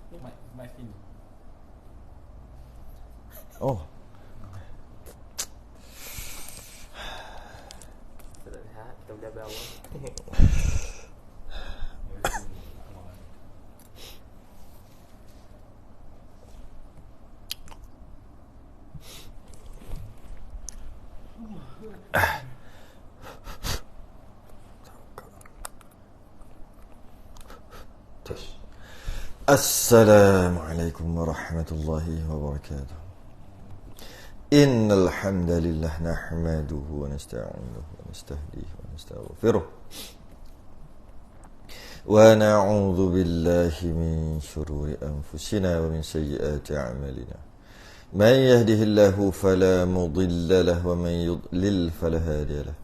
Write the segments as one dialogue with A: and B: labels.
A: Mic sini.
B: Oh.
C: Sudah lihat, kita udah bawah.
B: Assalamualaikum warahmatullahi wabarakatuh. Innal hamdalillah nahmaduhu wa nasta'inuhu wa nastahdihi wa nastaghfiruh. Wa na'udzu billahi min shururi anfusina wa min sayyiati a'malina. Man yahdihillahu fala mudilla lahu wa man yudlil fala hadiya lahu.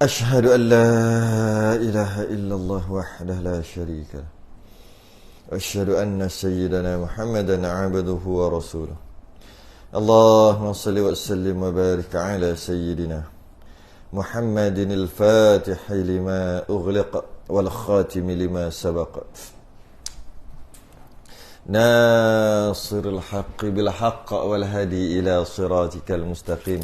B: Ashhadu an la ilaha illallah wahdahu la syarika lahu. أشهد أن سيدنا محمدا عبده ورسوله اللهم صل وسلم وبارك على سيدنا محمد الفاتح لما أغلق والخاتم لما سبق ناصر الحق بالحق والهدي إلى صراطك المستقيم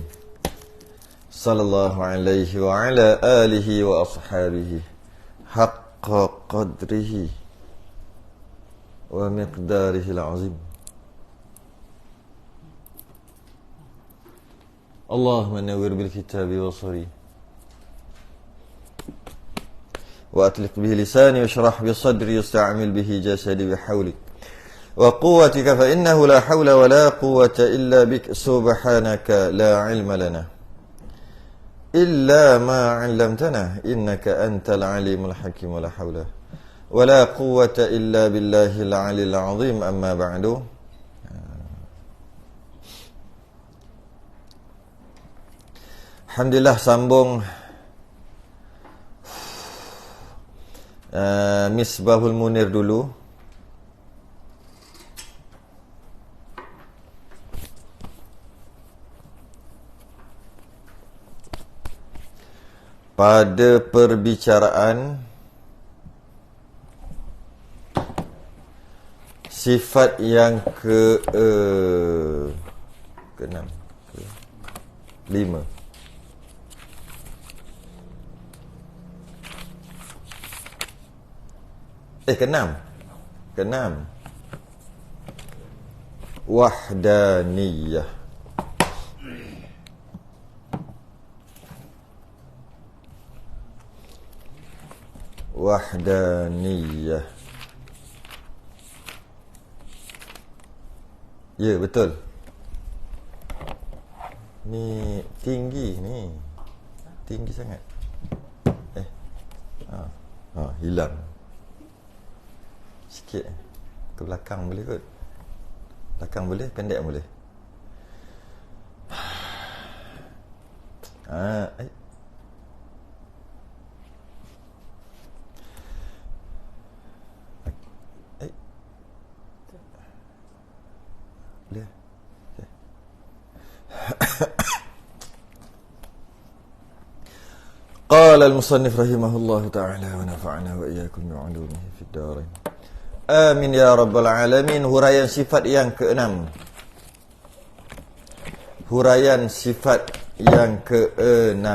B: صلى الله عليه وعلى آله وأصحابه حق قدره ومقداره العظيم اللهم نور بالكتاب بصري وأطلق به لساني واشرح بصدري واستعمل به جسدي بحولك وقوتك فإنه لا حول ولا قوة إلا بك سبحانك لا علم لنا إلا ما علمتنا إنك أنت العليم الحكيم ولا حول ولا قوة إلا بالله العلي العظيم أما بعد Alhamdulillah sambung Misbahul Munir dulu. Pada perbicaraan sifat yang ke-6 ke-5 ke-6 wahdaniyah. Wahdaniyah. Ya, betul. Ni tinggi ni. Tinggi sangat. Hilang. Sikit. Ke belakang boleh kot. Belakang boleh, pendek boleh. Boleh. قال المصنف رحمه الله تعالى ونفعنا وإياكم بعلومه في الدارين آمين يا رب العالمين. Huraian sifat yang ke-6. Huraian sifat yang ke-6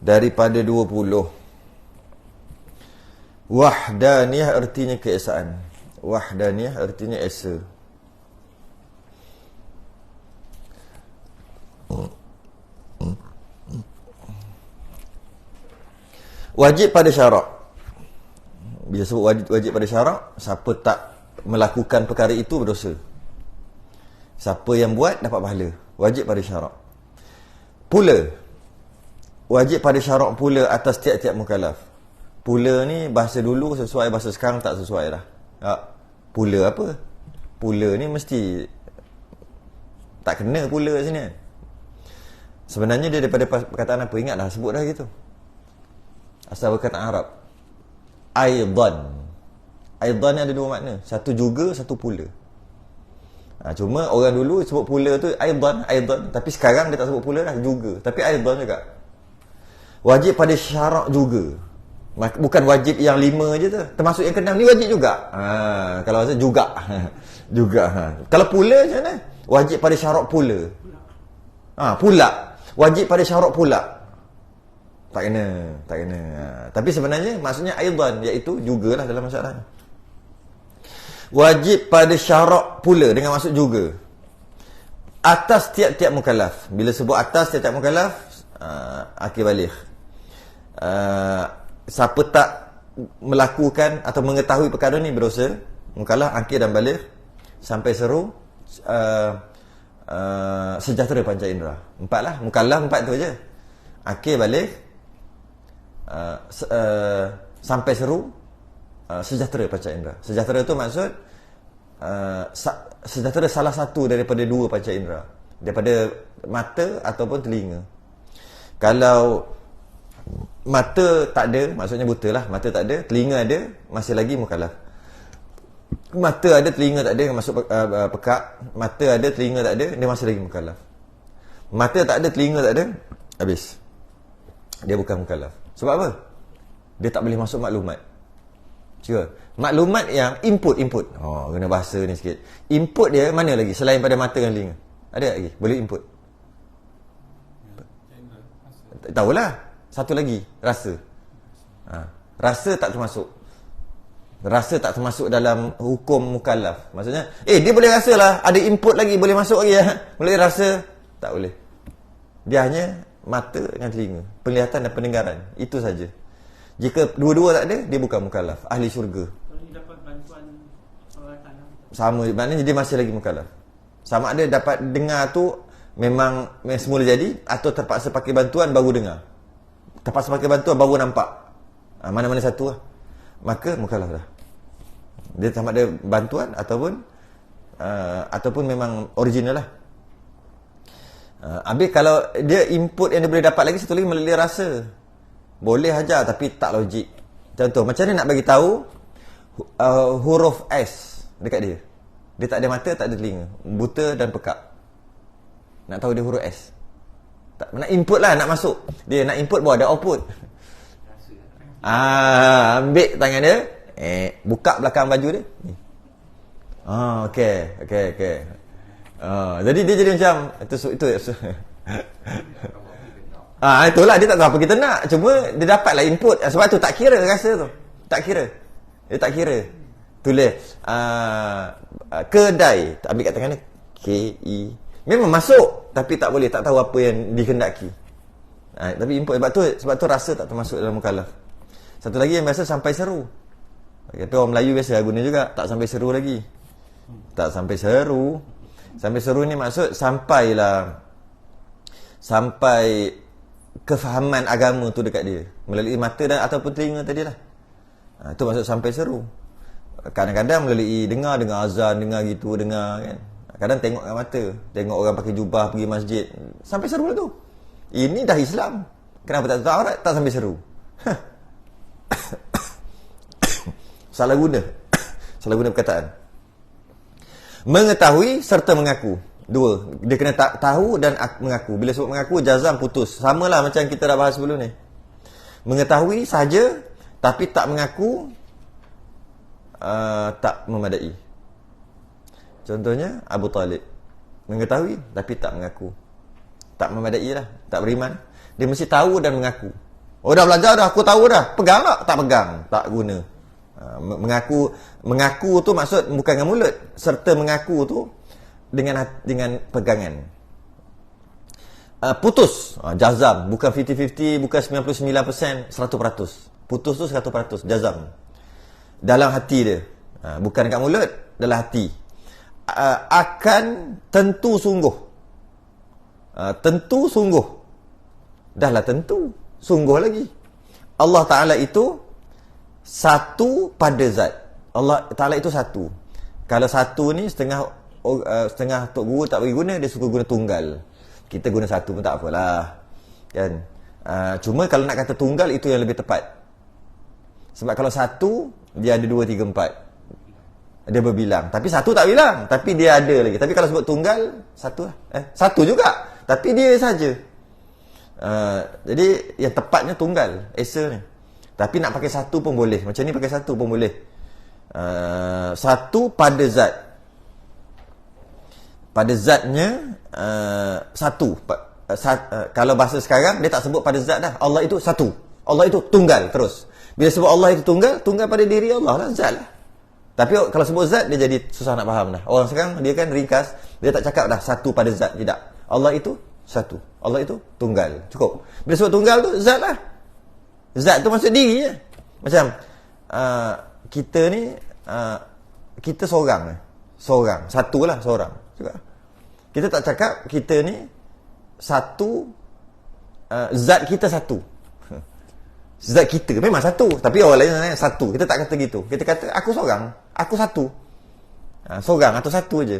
B: daripada 20. Wahdaniyah artinya keesaan. Wahdaniyah artinya esa. Wajib pada syarak. Bila sebut wajib pada syarak, siapa tak melakukan perkara itu berdosa. Siapa yang buat dapat pahala. Wajib pada syarak. Pula wajib pada syarak pula atas tiap-tiap mukallaf. Pula ni bahasa dulu sesuai, bahasa sekarang tak sesuai dah. Pula apa? Pula ni mesti tak kena pula sini kan. Sebenarnya dia daripada perkataan apa? Ingat dah, sebut dah gitu. Asal perkataan Arab. Aidan. Aidan ni ada dua makna. Satu juga, satu pula. Cuma orang dulu sebut pula tu aidan. Tapi sekarang dia tak sebut pula dah, juga. Tapi aidan juga. Wajib pada syarak juga. Bukan wajib yang 5 je tu. Termasuk yang ke-6 ni wajib juga. Kalau rasa juga. juga. Kalau pula macam mana? Wajib pada syarat pula. Pula. Wajib pada syarat pula. Tak kena. Tapi sebenarnya maksudnya aidan, iaitu jugalah dalam masalah ni. Wajib pada syarat pula dengan maksud juga. Atas tiap-tiap mukallaf. Bila sebut atas tiap-tiap mukallaf, akil baligh. Siapa tak melakukan atau mengetahui perkara ni berdosa, mukallaf akil dan baligh sampai seru sejahtera panca indera. 4 lah, mukallaf 4 tu je. Akil, baligh, sampai seru, sejahtera panca indera. Sejahtera tu maksud sejahtera salah satu daripada 2 panca indera, daripada mata ataupun telinga. Kalau mata tak ada, maksudnya buta lah, mata tak ada, telinga ada, masih lagi mukallaf. Mata ada, telinga tak ada, masuk pekak. Mata ada, telinga tak ada, dia masih lagi mukallaf. Mata tak ada, telinga tak ada, habis, dia bukan mukallaf. Sebab apa? Dia tak boleh masuk maklumat. Sure. Maklumat yang input. Kena bahasa ni sikit. Input dia mana lagi selain pada mata dan telinga? Ada lagi? Boleh input? Tahulah. Satu lagi, rasa. Rasa tak termasuk. Rasa tak termasuk dalam hukum mukallaf. Maksudnya, dia boleh rasa lah, ada input lagi, boleh masuk lagi ya. Boleh rasa, tak boleh. Dia hanya mata dengan telinga, penglihatan dan pendengaran. Itu saja. Jika dua-dua tak ada, dia bukan mukallaf, ahli syurga.
A: Kalau dia dapat bantuan peralatan,
B: sama, maknanya dia masih lagi mukallaf. Sama ada dapat dengar tu memang semula jadi, atau terpaksa pakai bantuan baru dengar. Terpaksa pakai bantuan baru nampak. Mana-mana satu lah, maka mukallaf dah. Dia sama ada bantuan ataupun memang original lah. Habis kalau dia input yang dia boleh dapat lagi, satu lagi melalui rasa. Boleh aja tapi tak logik. Contoh, macam mana nak bagi tahu huruf S dekat dia? Dia tak ada mata, tak ada telinga, buta dan pekak. Nak tahu dia huruf S. Tak, nak input lah, nak masuk. Dia nak input bawa ada output. Ambil tangan dia, buka belakang baju dia. Okey. Jadi dia jadi macam itu. Itulah, dia tak tahu apa kita nak. Cuma dia dapatlah input. Sebab tu tak kira rasa tu. Dia tak kira. Tulis kedai, ambil kat tangan dia, KE. Memang masuk, tapi tak boleh, tak tahu apa yang dikehendaki. Tapi input, sebab tu rasa tak termasuk dalam mukallaf. Satu lagi yang biasa, sampai seru. Kata orang Melayu biasa guna juga, tak sampai seru lagi. Tak sampai seru. Sampai seru ni maksud sampai kefahaman agama tu dekat dia melalui mata dan ataupun telinga tadi lah. Itu maksud sampai seru. Kadang-kadang melalui dengar azan, dengar kan. Kadang tengok dengan mata, tengok orang pakai jubah pergi masjid, sampai seru lah tu. Ini dah Islam, kenapa tak tahu aurat, tak sampai seru? Salah guna perkataan. Mengetahui serta mengaku. 2. Dia kena tahu dan mengaku. Bila sebut mengaku, jazam putus. Samalah macam kita dah bahas sebelum ni. Mengetahui saja tapi tak mengaku, tak memadai. Contohnya Abu Talib, mengetahui tapi tak mengaku, tak memadai lah, tak beriman. Dia mesti tahu dan mengaku. Dah belajar dah, aku tahu dah. Pegang tak pegang, tak guna. Mengaku tu maksud bukan dengan mulut, serta mengaku tu dengan pegangan. Putus, jazam, bukan 50-50, bukan 99%, 100%. Putus tu 100%, jazam. Dalam hati dia, bukan dekat mulut, dalam hati. Akan tentu sungguh. Tentu sungguh. Dahlah tentu, sungguh lagi. Allah Ta'ala itu satu pada zat. Allah Ta'ala itu satu. Kalau satu ni setengah Tok Guru tak bagi guna, dia suka guna tunggal. Kita guna satu pun tak apalah, kan? Cuma kalau nak kata tunggal, itu yang lebih tepat. Sebab kalau satu, dia ada 2, 3, 4, dia berbilang. Tapi satu tak bilang, tapi dia ada lagi. Tapi kalau sebut tunggal, satu lah. Satu juga, tapi dia saja. Jadi yang tepatnya tunggal, esa ni. Tapi nak pakai satu pun boleh. Macam ni pakai satu pun boleh. Satu pada zat. Pada zatnya satu. Kalau bahasa sekarang dia tak sebut pada zat dah. Allah itu satu. Allah itu tunggal terus. Bila sebut Allah itu tunggal, tunggal pada diri Allah lah, zat lah. Tapi kalau sebut zat dia jadi susah nak faham dah. Orang sekarang dia kan ringkas, dia tak cakap dah satu pada zat, tidak. Allah itu satu. Allah itu tunggal. Cukup. Bila sebut tunggal tu zat lah. Zat tu maksud diri je. Macam kita ni kita seorang. Seorang, satulah seorang. Juga. Kita tak cakap kita ni satu, zat kita satu. Zat kita memang satu, tapi orang lain satu. Kita tak kata gitu. Kita kata aku seorang, aku satu. Seorang atau satu je.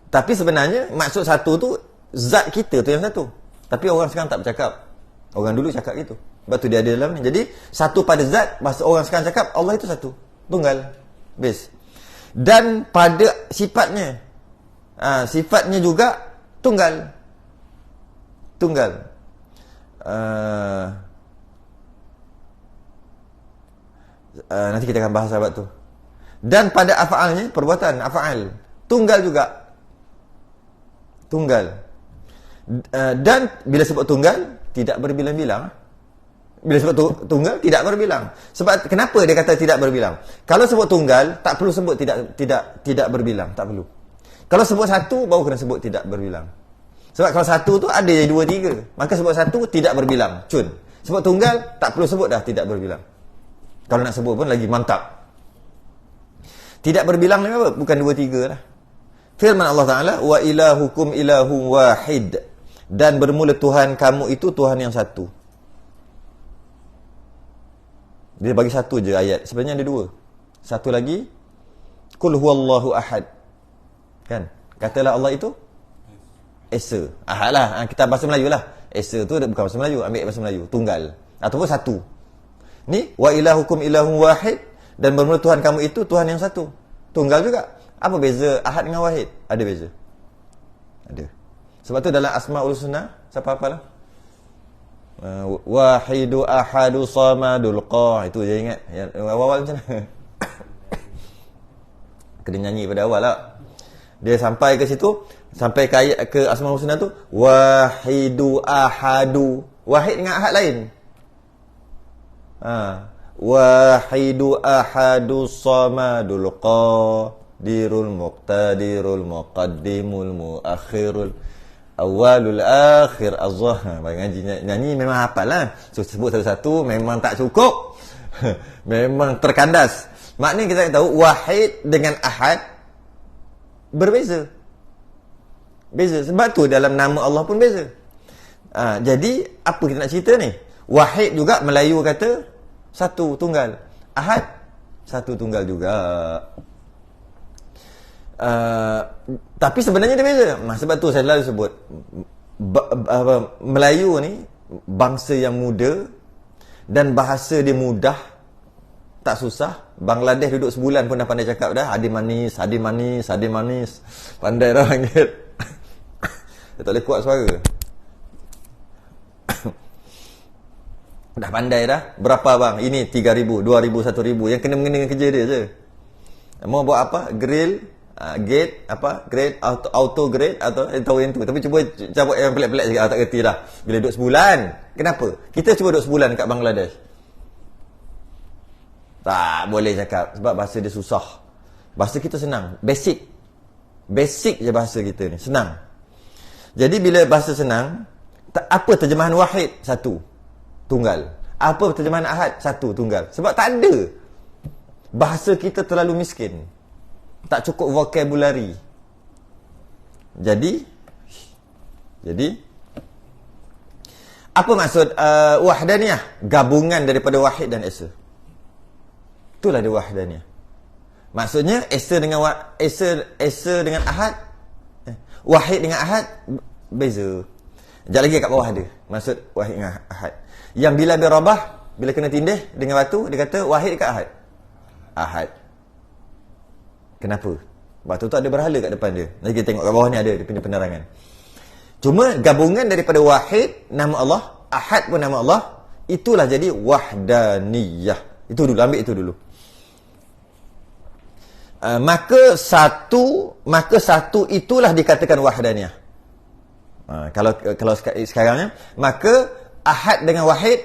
B: Tapi sebenarnya maksud satu tu zat kita tu yang satu. Tapi orang sekarang tak bercakap. Orang dulu cakap gitu. Sebab tu dia ada dalam ni. Jadi satu pada zat, masa orang sekarang cakap Allah itu satu, tunggal. Base. Dan pada sifatnya, sifatnya juga tunggal. Tunggal. Nanti kita akan bahas sahabat tu. Dan pada af'alnya, perbuatan af'al, tunggal juga. Tunggal. Dan bila sebut tunggal, tidak berbilang-bilang. Bila sebut tunggal, tidak berbilang. Sebab kenapa dia kata tidak berbilang? Kalau sebut tunggal, tak perlu sebut tidak berbilang, tak perlu. Kalau sebut satu, baru kena sebut tidak berbilang. Sebab kalau satu tu ada yang dua, tiga. Maka sebut satu tidak berbilang. Cun. Sebut tunggal, tak perlu sebut dah tidak berbilang. Kalau nak sebut pun lagi mantap. Tidak berbilang ni apa? Bukan dua, tiga lah. Firman Allah Ta'ala, wa ilahukum ilahu wahid. Dan bermula Tuhan kamu itu Tuhan yang satu. Dia bagi satu je ayat. Sebenarnya ada dua. Satu lagi, Qul huwallahu ahad. Kan? Katalah Allah itu Esa. Ahad lah. Kita bahasa Melayu lah. Esa tu bukan bahasa Melayu. Ambil bahasa Melayu. Tunggal. Ataupun satu. Ni, wa ilahukum ilahun wahid. Dan bermula Tuhan kamu itu Tuhan yang satu. Tunggal juga. Apa beza ahad dengan wahid? Ada beza. Ada. Sebab tu dalam Asma'ul Husna, siapa apalah? Wahidu ahadu samadul qa. Itu je ingat. Yang awal-awal macam mana? Kena nyanyi pada awal lah. Dia sampai ke situ, sampai ke ayat ke Asmaul Husna tu, wahidu ahadu. Wahid dengan ahad lain. Wahidu ahadu samadul qadirul muqtadirul muqaddimul muakhirul awalul akhir azhar. Nyanyi memang hafal lah. So, sebut satu-satu memang tak cukup. Memang terkandas. Maknanya kita tahu wahid dengan ahad berbeza. Beza. Sebab tu dalam nama Allah pun beza. Jadi apa kita nak cerita ni? Wahid juga Melayu kata satu, tunggal. Ahad satu, tunggal juga. Tapi sebenarnya dia beza. Sebab tu saya selalu sebut Melayu ni bangsa yang muda dan bahasa dia mudah, tak susah. Bangladesh duduk sebulan pun dah pandai cakap dah. Adi manis, adi manis, adi manis. Pandai dah panggil. Dia tak boleh kuat suara. Dah pandai dah. Berapa bang? Ini 3,000, 2,000, 1,000. Yang kena-mengena kerja dia je. Mau buat apa? Grill, gate, apa? Grade, auto grade atau tahu yang tu. Tapi cuba cabut yang pelik-pelik sikit. Tak kerti dah. Bila duduk sebulan. Kenapa? Kita cuba duduk sebulan kat Bangladesh. Tak boleh cakap. Sebab bahasa dia susah. Bahasa kita senang. Basic. Basic je bahasa kita ni. Senang. Jadi bila bahasa senang, apa terjemahan wahid? Satu. Tunggal. Apa terjemahan ahad? Satu. Tunggal. Sebab tak ada. Bahasa kita terlalu miskin. Tak cukup vocabulary. Jadi apa maksud wahdaniyah? Gabungan daripada wahid dan esa. Itulah dia wahdaniyah. Maksudnya esa dengan esa dengan ahad, wahid dengan ahad beza. Sekejap lagi kat bawah ada maksud wahid dengan ahad. Yang bila bin Rabah, bila kena tindih dengan batu, dia kata wahid ke ahad? Ahad. Kenapa? Batu tu ada berhala kat depan dia. Nanti kita tengok kat bawah ni ada dia punya penerangan. Cuma gabungan daripada wahid, nama Allah, Ahad pun nama Allah. Itulah jadi wahdaniyah. Itu dulu, ambil itu dulu. Maka satu itulah dikatakan wahdaniyah. Kalau sekarang maka ahad dengan wahid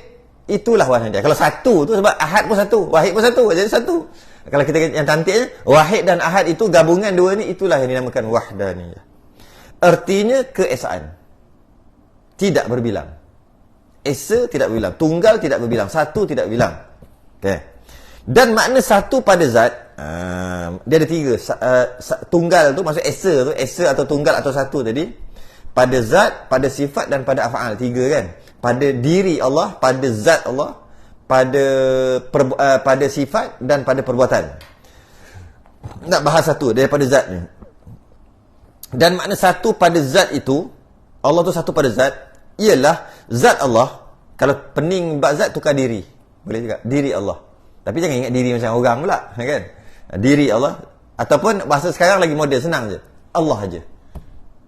B: itulah wahdaniyah. Kalau satu tu sebab ahad pun satu, wahid pun satu, jadi satu. Kalau kita yang cantiknya wahid dan ahad itu gabungan dua ni, itulah yang dinamakan wahdaniyah. Artinya keesaan. Tidak berbilang. Esa tidak berbilang, tunggal tidak berbilang, satu tidak berbilang. Okey. Dan makna satu pada zat, dia ada tiga. Tunggal tu maksud esa atau tunggal atau satu tadi. Pada zat, pada sifat dan pada af'al. Tiga kan. Pada diri Allah, pada zat Allah, pada sifat dan pada perbuatan. Nak bahas satu daripada zat ni. Dan makna satu pada zat itu, Allah tu satu pada zat, ialah zat Allah. Kalau pening bab zat, tukar diri. Boleh juga. Diri Allah. Tapi jangan ingat diri macam orang pula, kan? Diri Allah. Ataupun bahasa sekarang lagi modern, senang je. Allah saja.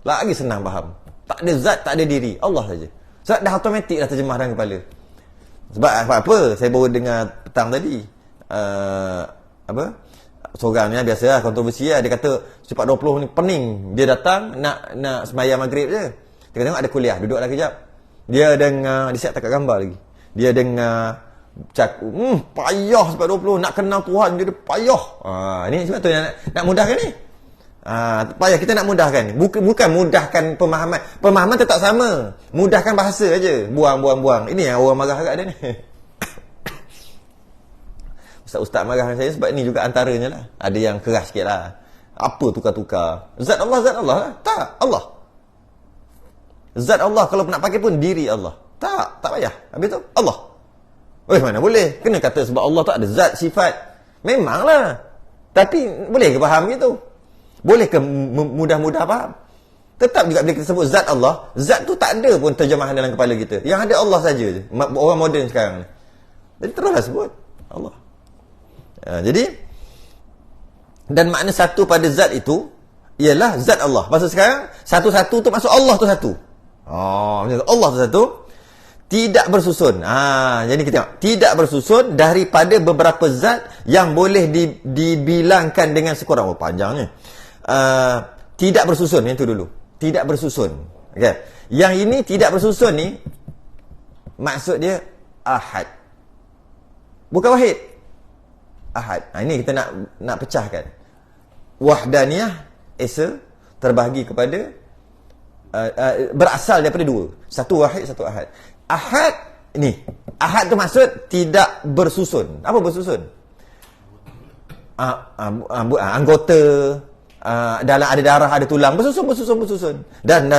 B: Lagi senang faham. Tak ada zat, tak ada diri. Allah saja. Sebab dah automatik dah terjemah dalam kepala. Sebab apa? Saya baru dengar petang tadi. Seorang ni biasalah kontroversi lah. Dia kata sifat 20 ni pening. Dia datang nak sembahyang maghrib je. Dia tengok ada kuliah, duduklah kejap. Dia dengar, dia siap tak kat gambar lagi. Dia dengar payah sebab 20 nak kenal Tuhan, dia payah. Ni sebab tu nak mudahkan ni. Payah kita nak mudahkan. Bukan mudahkan pemahaman. Pemahaman tetap sama. Mudahkan bahasa aja. Buang. Ini yang orang marah agak ada ni. Ustaz marah dengan saya sebab ni juga antaranya lah. Ada yang keras sikit lah. Apa tukar-tukar? Zat Allah lah. Tak, Allah. Zat Allah kalau nak pakai pun diri Allah. Tak payah. Habis tu Allah. Mana boleh? Kena kata sebab Allah tak ada zat, sifat. Memanglah. Tapi boleh ke faham gitu? Boleh ke mudah-mudah faham? Tetap juga bila kita sebut zat Allah, zat tu tak ada pun terjemahan dalam kepala kita. Yang ada Allah saja je. Orang moden sekarang ni. Jadi teruslah sebut Allah. Jadi dan makna satu pada zat itu ialah zat Allah. Maksud sekarang satu-satu tu maksud Allah tu satu. Allah tu satu. Tidak bersusun. Jadi kita tengok. Tidak bersusun daripada beberapa zat yang boleh dibilangkan dengan sekurang. Panjangnya. Tidak bersusun. Yang itu dulu. Tidak bersusun. Okay. Yang ini tidak bersusun ni, maksud dia ahad. Bukan wahid. Ahad. Ini kita nak pecahkan. Wahdaniyah, esa, terbahagi kepada, berasal daripada dua. Satu wahid, satu ahad. Ahad ni, ahad tu maksud tidak bersusun. Apa bersusun? Anggota, dalam ada darah, ada tulang, bersusun. Dan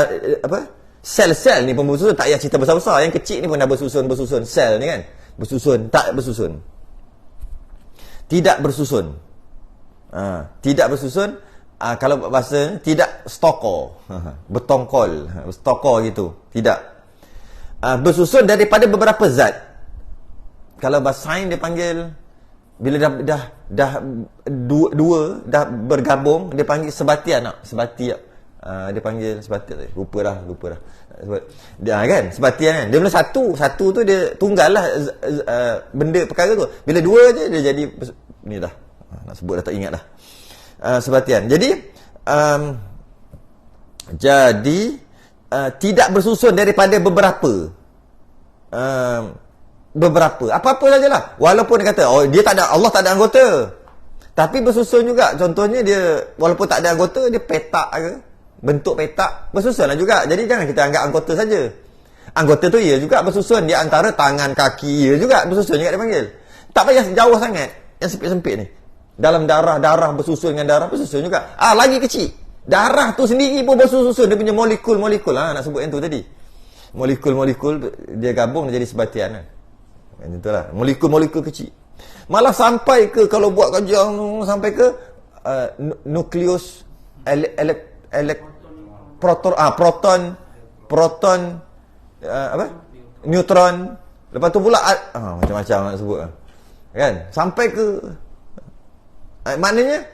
B: sel-sel ni pun bersusun. Tak payah cerita besar-besar. Yang kecil ni pun dah bersusun. Sel ni kan bersusun, tak bersusun. Tidak bersusun. Tidak bersusun. Kalau bahasa tidak stokor, bertongkol, stokor gitu. Tidak. Bersusun daripada beberapa zat. Kalau bahasa sains dia panggil, bila dah dua dah bergabung, dia panggil sebatian. Dia panggil sebatian. Lupa dah. Dia kan sebatian kan. Dia mula satu tu dia tunggal lah, benda perkara tu. Bila dua je dia jadi ni dah. Nak sebut dah tak ingat dah. Sebatian. Jadi tidak bersusun daripada beberapa. Apa-apa sajalah. Walaupun dia kata dia tak ada, Allah tak ada anggota, tapi bersusun juga. Contohnya dia walaupun tak ada anggota, dia petak ke, bentuk petak, bersusunlah juga. Jadi jangan kita anggap anggota saja. Anggota tu ia juga bersusun. Di antara tangan, kaki ia juga bersusun juga dia panggil. Tak payah jauh sangat. Yang sempit-sempit ni. Dalam darah bersusun dengan darah bersusun juga. Lagi kecil. Darah tu sendiri pun bersusun. Dia punya molekul-molekul. Nak sebut yang tu tadi. Molekul-molekul dia gabung dia jadi sebatian. Macam itulah. Molekul-molekul kecil. Malah sampai ke, kalau buat kajian sampai ke nukleus proton neutron. Lepas tu pula macam-macam nak sebut kan. Sampai ke maknanya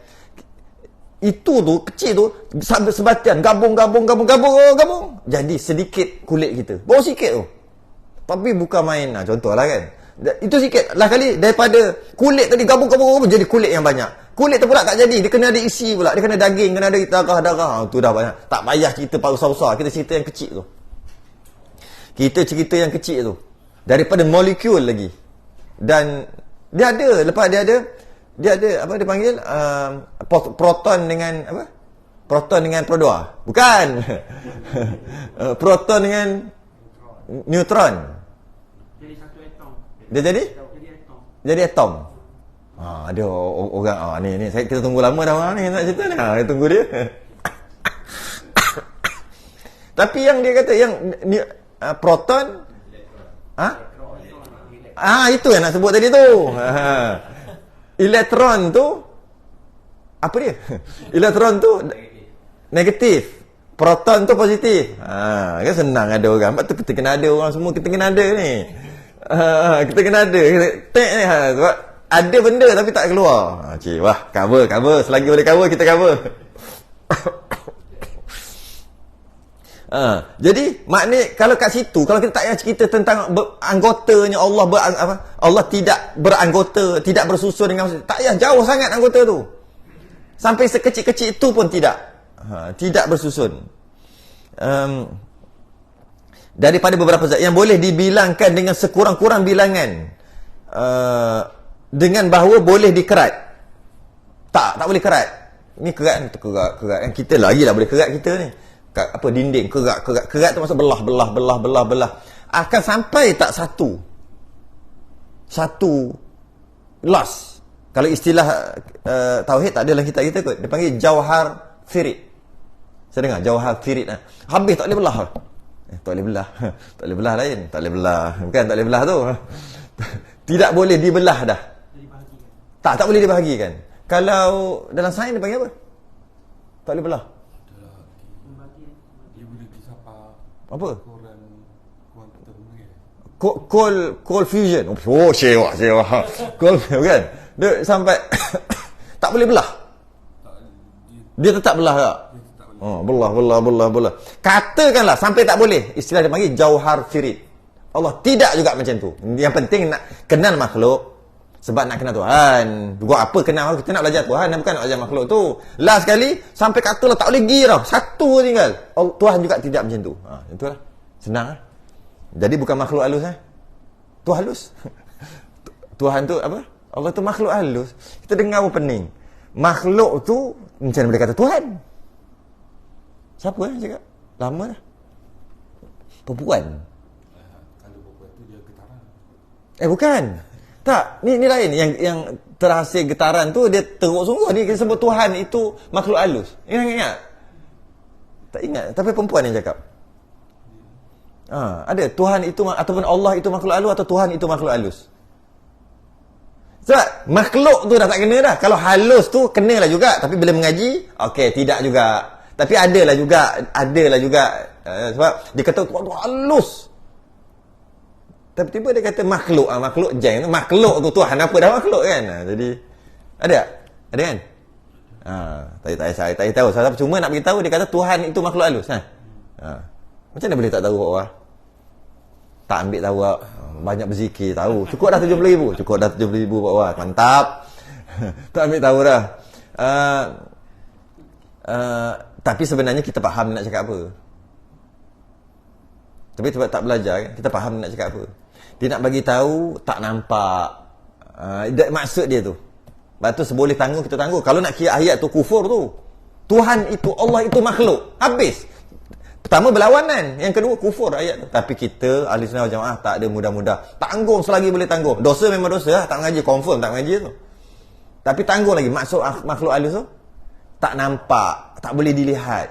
B: itu tu kecil tu sebatian gabung jadi sedikit kulit kita. Baru sikit tu. Tapi bukan main. Contohlah kan. Itu sikit lah kali daripada kulit tadi gabung jadi kulit yang banyak. Kulit tu pula tak jadi, dia kena ada isi pula, dia kena daging, kena ada darah. Tu dah banyak. Tak payah cerita besar-besar, kita cerita yang kecil tu. Kita cerita yang kecil tu. Daripada molekul lagi. Dan dia ada, lepas dia ada apa dia panggil proton dengan apa? Proton dengan proton. Bukan. Proton dengan neutron.
A: Jadi satu atom.
B: Dia jadi?
A: Jadi atom.
B: Jadi atom. Ada orang ni kita tunggu lama dah orang ni nak cerita ni. Kita tunggu dia. Tapi yang dia kata yang proton itu yang nak sebut tadi tu. Elektron tu apa dia? Elektron tu negatif. Proton tu positif. Kan senang ada orang. Sebab tu kita kena ada orang semua, kita kena ada ni. Kita kena ada. Tek ni sebab ada benda tapi tak keluar. Wah, cover. Selagi boleh cover, kita cover. Jadi maknanya kalau kat situ, kalau kita tak payah cerita tentang anggotanya Allah Allah tidak beranggota, tidak bersusun dengan tak payah jauh sangat anggota tu. Sampai sekecil-kecil itu pun tidak bersusun. Daripada beberapa zat yang boleh dibilangkan dengan sekurang-kurang bilangan, dengan bahawa boleh dikerat. Tak boleh kerat. Ni kerat kan kita lagi lah boleh kerat kita ni. Apa dinding kerat tu maksud belah akan sampai tak satu loss. Kalau istilah tauhid tak ada dalam kitab kita kot, dia panggil jauhar firid. Saya dengar jauhar firid habis tak boleh belah. Tak boleh belah lain, tak boleh belah, bukan tak boleh belah tu. Tidak boleh dibelah dah. Tak boleh dibahagikan. Kalau dalam sains dia panggil apa? Tak boleh belah. Apa? Cold fusion. Sewa. Cold kan? Dia sampai tak boleh belah. Dia tetap belah tak? Belah. Katakanlah sampai tak boleh. Istilah dia panggil jauhar firid. Allah tidak juga macam tu. Yang penting nak kenal makhluk. Sebab nak kenal Tuhan. Buat apa kenal? Kita nak belajar Tuhan, bukan nak belajar makhluk tu. Last sekali sampai katalah tak boleh pergi tau. Satu tinggal. Tuhan juga tidak macam tu. Itulah. Senang lah. Jadi bukan makhluk halus tu halus. Tuhan tu apa? Allah tu makhluk halus. Kita dengar pun pening. Makhluk tu macam mana boleh kata Tuhan? Siapa yang cakap? Lama dah. Perempuan.
D: Kalau perempuan tu dia getaran.
B: Bukan. Tak, ni lain. Yang terhasil getaran tu dia teruk sungguh. Ni kita sebut Tuhan itu makhluk halus. Ingat? Tak ingat. Tapi perempuan yang cakap. Ada Tuhan itu ataupun Allah itu makhluk halus atau Tuhan itu makhluk halus. Sebab makhluk tu dah tak kena dah. Kalau halus tu kenalah juga, tapi bila mengaji, okey, tidak juga. Tapi adalah juga. Sebab dia kata Tuhan tu halus. Tapi tiba dia kata makhluk, makhluk jeng tu, makhluk tu Tuhan apa dah makhluk kan. Jadi ada kan? Tak tahu. Saya cuma nak beritahu dia kata Tuhan itu makhluk halus. Macam mana boleh tak tahu awak? Tak ambil tahu awak. Banyak berzikir tahu. Cukup dah 70,000. Cukup dah 70,000 buat awak. Mantap. Tak ambil tahu dah. Tapi sebenarnya kita faham nak cakap apa. Tapi sebab tak belajar kan, kita faham nak cakap apa. Dia nak bagi tahu tak nampak. Maksud dia tu. Lepas tu seboleh tangguh kita tangguh. Kalau nak kira ayat tu kufur tu. Tuhan itu, Allah itu makhluk. Habis. Pertama berlawanan, yang kedua kufur ayat tu. Tapi kita ahli sunnah wal jamaah tak ada mudah-mudah. Tanggung selagi boleh tanggung. Dosa memang dosa lah, tak mengaji confirm tak mengaji tu. Tapi tanggung lagi maksud makhluk halus tu tak nampak, tak boleh dilihat.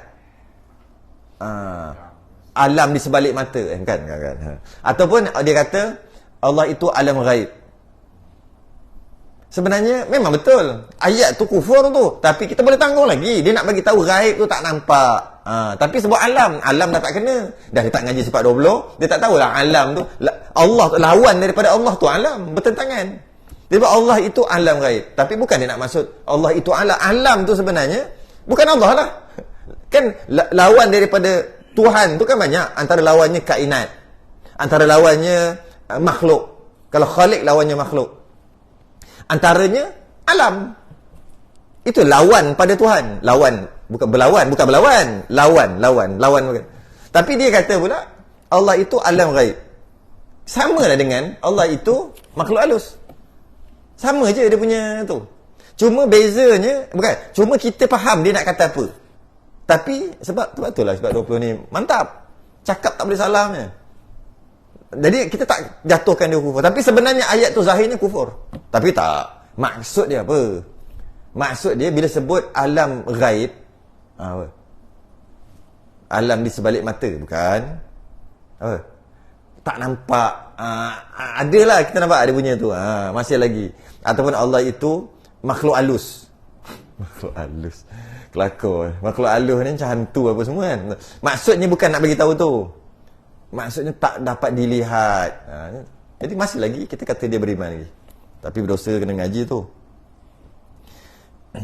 B: Alam di sebalik mata kan. Ataupun dia kata Allah itu alam ghaib. Sebenarnya memang betul. Ayat tu kufur tu. Tapi kita boleh tanggung lagi. Dia nak bagi tahu ghaib tu tak nampak. Tapi sebut alam. Alam dah tak kena. Dah dia tak ngaji sifat 20. Dia tak tahulah alam tu. Allah lawan daripada Allah tu alam. Bertentangan. Sebab Allah itu alam ghaib. Tapi bukan dia nak maksud Allah itu alam. Alam tu sebenarnya bukan Allah lah. Kan lawan daripada Tuhan tu kan banyak. Antara lawannya kainat. Antara lawannya makhluk. Kalau Khalik lawannya makhluk. Antaranya alam. Itu lawan pada Tuhan. Lawan, bukan berlawan, bukan berlawan. Lawan bukan. Tapi dia kata pula Allah itu alam ghaib. Sama lah dengan Allah itu makhluk halus. Sama je dia punya tu. Cuma bezanya, bukan, cuma kita faham dia nak kata apa. Tapi sebab tu betul lah, sebab 20 ni mantap. Cakap tak boleh salahnya. Jadi kita tak jatuhkan dia kufur. Tapi sebenarnya ayat tu zahirnya kufur. Tapi tak. Maksud dia apa? Maksud dia bila sebut alam ghaib, apa? Alam di sebalik mata, bukan? Apa? Tak nampak. Adalah kita nampak ada punya tu. Masih lagi. Ataupun Allah itu makhluk halus. Makhluk halus. Kelakar. Makhluk halus ni macam hantu apa semua kan. Maksudnya bukan nak bagi tahu tu. Maksudnya tak dapat dilihat. Jadi masih lagi kita kata dia beriman lagi. Tapi berdosa kena ngaji tu.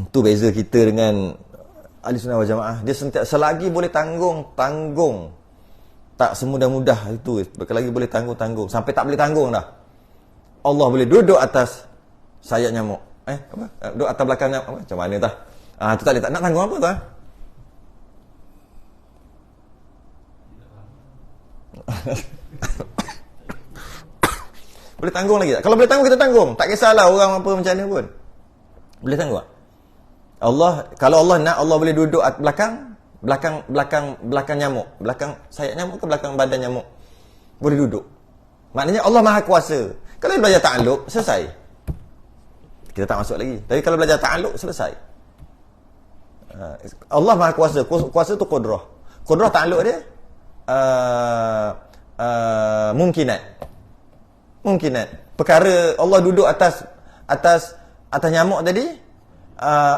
B: Tu beza kita dengan Ahli Sunnah wal Jamaah. Dia sentiasa selagi boleh tanggung. Tak semudah-mudah itu. Lagi boleh tanggung. Sampai tak boleh tanggung dah. Allah boleh duduk atas sayap nyamuk. Apa? Duduk atas belakang nyamuk. Apa? Macam mana tah? Tu tak boleh. Tak nak tanggung apa tah? Boleh tanggung lagi tak? Kalau boleh tanggung, kita tanggung. Tak kisahlah orang apa macam mana pun. Boleh tanggung tak? Allah, kalau Allah nak, Allah boleh duduk belakang nyamuk. Belakang sayap nyamuk ke belakang badan nyamuk? Boleh duduk. Maknanya Allah Maha Kuasa. Kalau dia belajar ta'alluq, selesai. Kita tak masuk lagi. Tapi kalau belajar ta'alluq, selesai. Allah Maha Kuasa. Kuasa tu qudrah. Qudrah ta'alluq dia mungkinat. Perkara Allah duduk atas nyamuk tadi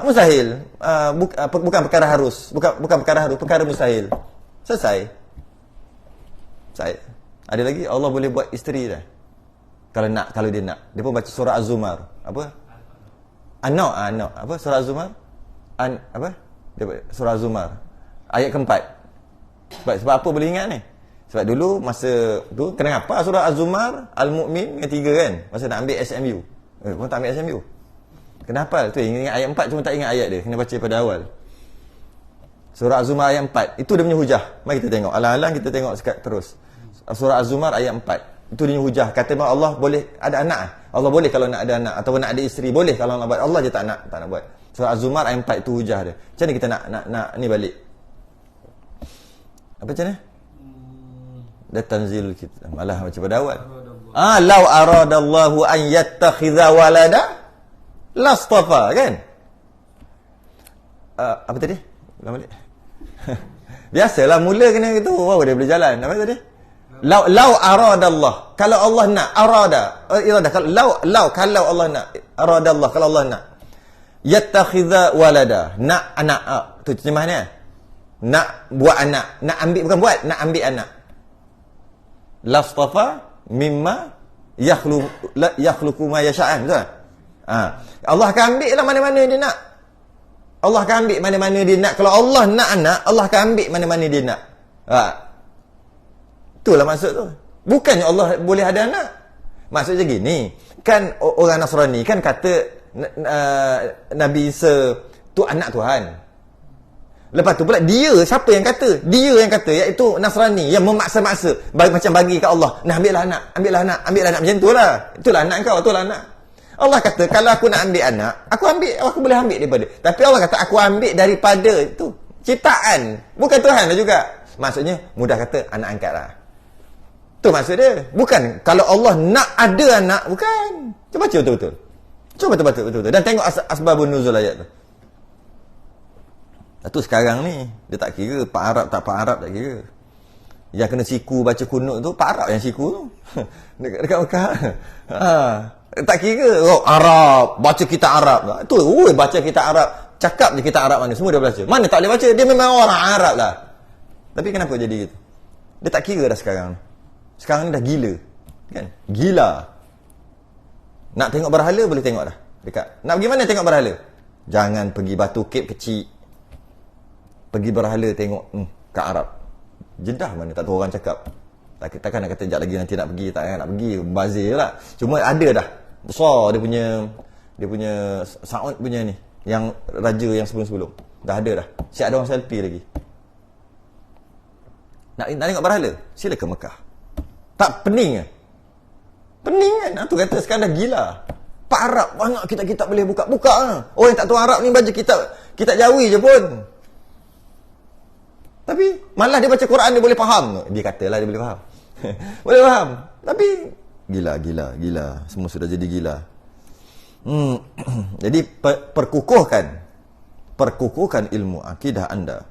B: mustahil. Bukan perkara harus. Bukan perkara harus, perkara mustahil. Selesai. Ada lagi Allah boleh buat isteri dah. Kalau dia nak. Dia pun baca surah Az-Zumar. Apa? An-Naw. Apa surah Az-Zumar? Apa? Dia baca surah Az-Zumar. Ayat keempat. Sebab apa boleh ingat ni? Sebab dulu masa tu kena apa surah Az-Zumar, Al-Mu'min yang 3 kan? Masa nak ambil SMU. Kau tak ambil SMU. Kenapa? Tu ingat ayat 4 cuma tak ingat ayat dia. Kena baca pada awal. Surah Az-Zumar ayat 4. Itu dia punya hujah. Mari kita tengok. Alang-alang kita tengok sekat terus. Surah Az-Zumar ayat 4. Itu dia punya hujah. Kata Allah boleh ada anak. Allah boleh kalau nak ada anak ataupun nak ada isteri. Boleh kalau nak buat. Allah je tak nak buat. Surah Az-Zumar ayat 4 itu hujah dia. Macam mana kita nak ni balik? Apa macam ni? Dia tanzil kita. Malah macam pada awal. Lau aradallahu an yattakhidha walada lastafa, kan? Apa tadi? Ulang balik. Biasalah mula kena gitu. Wow, dia boleh jalan. Apa tadi? Lau aradallah. Kalau Allah nak, irada. Kalau Allah nak, aradallah, kalau Allah nak. Yattakhidha walada. Nak anak. Tu terjemahannya. Nak buat anak. Nak ambil, bukan buat. Nak ambil anak. Lastafa mimma yakhluqu ma yasha'an. Betul tak? Allah akan ambil lah mana-mana dia nak. Allah akan ambil mana-mana dia nak. Kalau Allah nak anak, Allah akan ambil mana-mana dia nak. Itulah maksud tu. Bukannya Allah boleh ada anak. Maksudnya gini, kan orang Nasrani kan kata Nabi Isa tu anak Tuhan. Lepas tu pula dia, siapa yang kata? Dia yang kata, iaitu Nasrani yang memaksa-maksa macam bagi kat Allah. Nah, ambillah anak. Macam itulah. Itulah anak kau, itulah anak. Allah kata, kalau aku nak ambil anak, aku boleh ambil daripada. Tapi Allah kata, aku ambil daripada itu ciptaan. Bukan Tuhan lah juga. Maksudnya, mudah kata, anak angkat lah. Tu maksud dia. Bukan, kalau Allah nak ada anak, bukan. Cuba baca betul-betul. Cuba betul-betul. Dan tengok asbabun nuzul ayat tu. Itu sekarang ni, dia tak kira Pak Arab tak kira. Yang kena siku baca kunut tu, Pak Arab yang siku tu. Dekat Mekah. Tak kira. Arab, baca kitab Arab. Tu, baca kitab Arab. Cakap je kitab Arab mana, semua dia baca. Mana tak boleh baca, dia memang orang Arab lah. Tapi kenapa jadi gitu? Dia tak kira dah sekarang. Sekarang ni dah gila. Kan? Gila. Nak tengok berhala, boleh tengok dah. Dekat. Nak pergi mana tengok berhala? Jangan pergi Batu Cape kecil. Pergi berhala tengok kat Arab. Jeddah mana tak tahu orang cakap. Takkan nak kata sekejap lagi nanti nak pergi, tak nak pergi, bazir lah. Cuma ada dah. Besar dia punya Saud punya ni, yang raja yang sebelum-sebelum. Dah ada dah. Siap ada orang selfie lagi. Nak tengok berhala? Sila ke Mekah. Tak pening ke? Pening kan? Tu kata sekarang dah gila. Pak Arab banyak kitab-kitab boleh buka. Buka lah. Orang yang tak tahu Arab ni baca kitab Jawi je pun. Tapi malah dia baca Quran dia boleh faham. Dia katalah dia boleh faham. Boleh faham. Tapi gila. Semua sudah jadi gila. Jadi perkukuhkan ilmu akidah anda.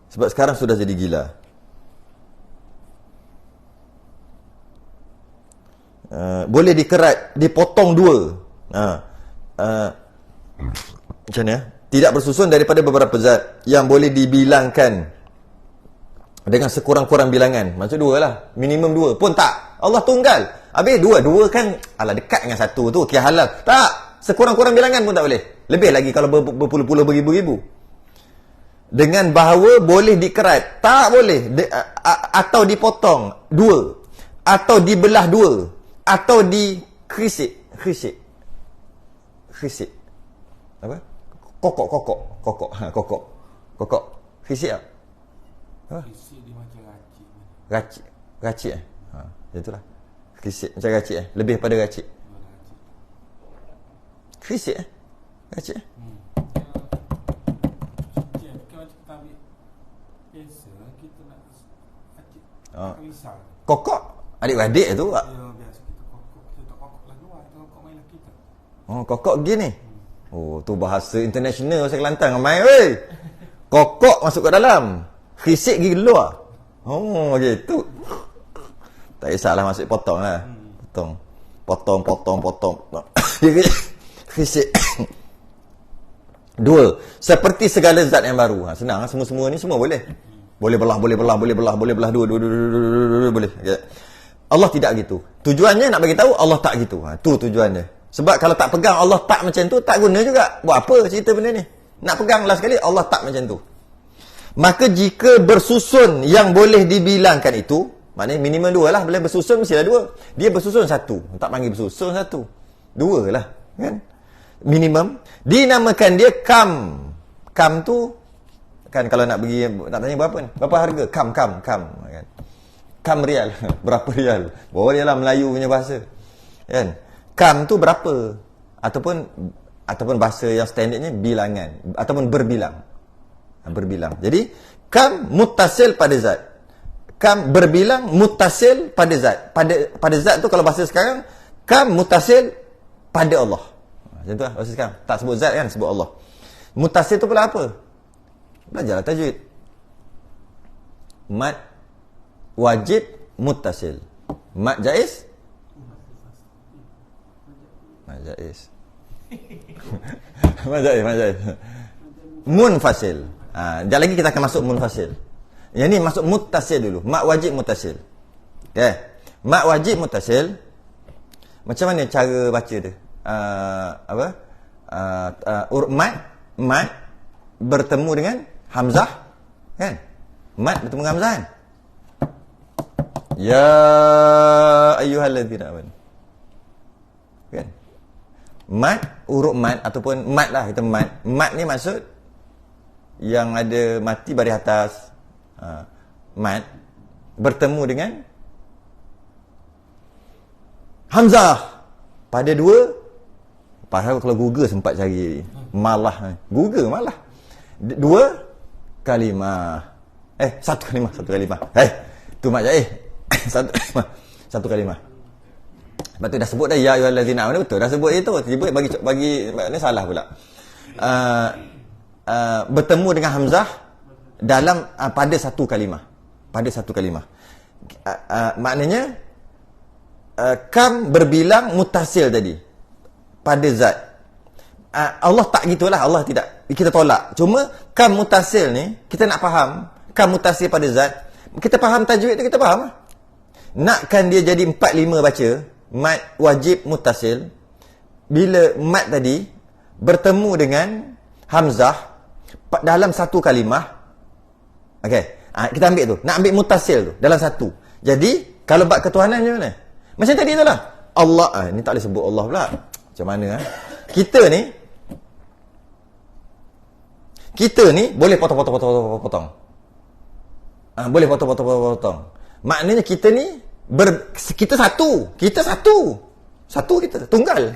B: Sebab sekarang sudah jadi gila. Boleh dikerat, dipotong dua. Macam mana? Tidak bersusun daripada beberapa zat yang boleh dibilangkan dengan sekurang-kurang bilangan. Maksud dua lah. Minimum dua. Pun tak. Allah tunggal. Habis dua kan alah dekat dengan satu tu. Kira halal. Tak. Sekurang-kurang bilangan pun tak boleh. Lebih lagi kalau berpuluh-puluh, beribu-ribu. Dengan bahawa boleh dikerat. Tak boleh. Atau dipotong. Dua. Atau dibelah dua. Atau dikrisik. Krisik. Apa? Kokok. Krisik tak? Ha?
D: Isi dia macam racik.
B: Racik macam itulah. Krisik macam racik lebih pada racik. Krisik racik
D: Kalau kita ambil pensel, kita nak racik. Risau.
B: Kokok adik-adik tu.
D: Ya, biasa kita kokok. Kita tak kokok lah luar, kita kokok mainlah kita.
B: Kokok gini. Tu bahasa international saya Kelantan main weh. Kokok masuk ke dalam. Krisik pergi keluar. Gitu. Tak kisahlah masuk potong lah. Potong. Krisik. Dua. Seperti segala zat yang baru. Senang lah. Semua-semua ni semua boleh. Boleh belah dua boleh. Allah tidak gitu. Tujuannya nak bagi tahu Allah tak gitu. Tu tujuannya. Sebab kalau tak pegang Allah tak macam tu, tak guna juga. Buat apa cerita benda ni? Nak pegang last sekali Allah tak macam tu. Maka jika bersusun yang boleh dibilangkan itu, maknanya minimum dua lah. Boleh bersusun mestilah dua. Dia bersusun satu. Tak panggil bersusun satu. Dua lah. Kan? Minimum. Dinamakan dia kam. Kam tu, kan kalau nak tanya berapa ni? Berapa harga? Kam. Kan? Kam rial. Berapa rial? Bawa dia lah Melayu punya bahasa. Kan? Kam tu berapa? Ataupun bahasa yang standardnya bilangan. Ataupun berbilang. Jadi kam muttasil pada zat. Kam berbilang muttasil pada zat. Pada zat tu kalau bahasa sekarang kam muttasil pada Allah. Macam tu lah bahasa sekarang. Tak sebut zat kan, sebut Allah. Muttasil tu pula apa? Belajarlah tajwid. Mad wajib muttasil. Mad jaiz. Mad jaiz. Munfasil. Sekejap lagi kita akan masuk munfasil. Yang ni masuk muttasil dulu. Mak wajib muttasil. Okay. Mak wajib muttasil. Macam mana cara baca dia? Mat bertemu dengan hamzah. Kan? Mat bertemu dengan hamzah kan? Ya ayyuhalladzina amanu. Kan? Mat, huruf mat ataupun mat lah kita mat. Mat ni maksud yang ada mati baris atas. Mat bertemu dengan hamzah pada dua. Padahal kalau Google sempat cari malah. Google malah. Dua kalimah. Satu kalimah. Tu mat je. Satu kalimah. Lepas tu dah sebut dah ya ayyuhallazina amanu, betul dah sebut itu, tiba bagi ni salah pula. Bertemu dengan hamzah dalam pada satu kalimah. Maknanya kam berbilang mutasil tadi pada zat. Allah tak gitulah, Allah tidak. Kita tolak. Cuma kam mutasil ni kita nak faham, kam mutasil pada zat. Kita faham tajwid tu, kita faham lah. Nakkan dia jadi 4-5 baca, mat wajib muttasil. Bila mat tadi bertemu dengan hamzah dalam satu kalimah. Okey. Kita ambil tu. Nak ambil mutasil tu dalam satu. Jadi, kalau bab ketuhanan macam mana? Macam tadi tu lah. Allah, ni tak boleh sebut Allah pula. Macam mana? Kita ni boleh potong. Boleh potong. Maknanya kita ni kita satu. Kita tunggal.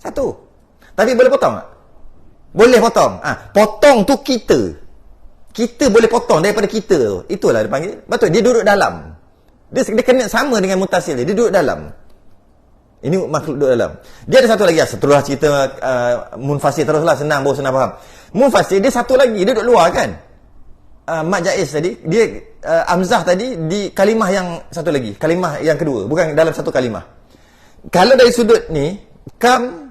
B: Satu. Tapi boleh potong tak? Boleh potong. Potong tu kita. Kita boleh potong daripada kita tu. Itulah dia panggil. Betul, dia duduk dalam. Dia kena sama dengan mutasil dia. Dia duduk dalam. Ini makhluk duduk dalam. Dia ada satu lagi. Setelah cerita munfasil teruslah. Senang faham. Munfasil dia satu lagi. Dia duduk luar kan. Mat Jaiz tadi. Dia Amzah tadi di kalimah yang satu lagi. Kalimah yang kedua. Bukan dalam satu kalimah. Kalau dari sudut ni. Kam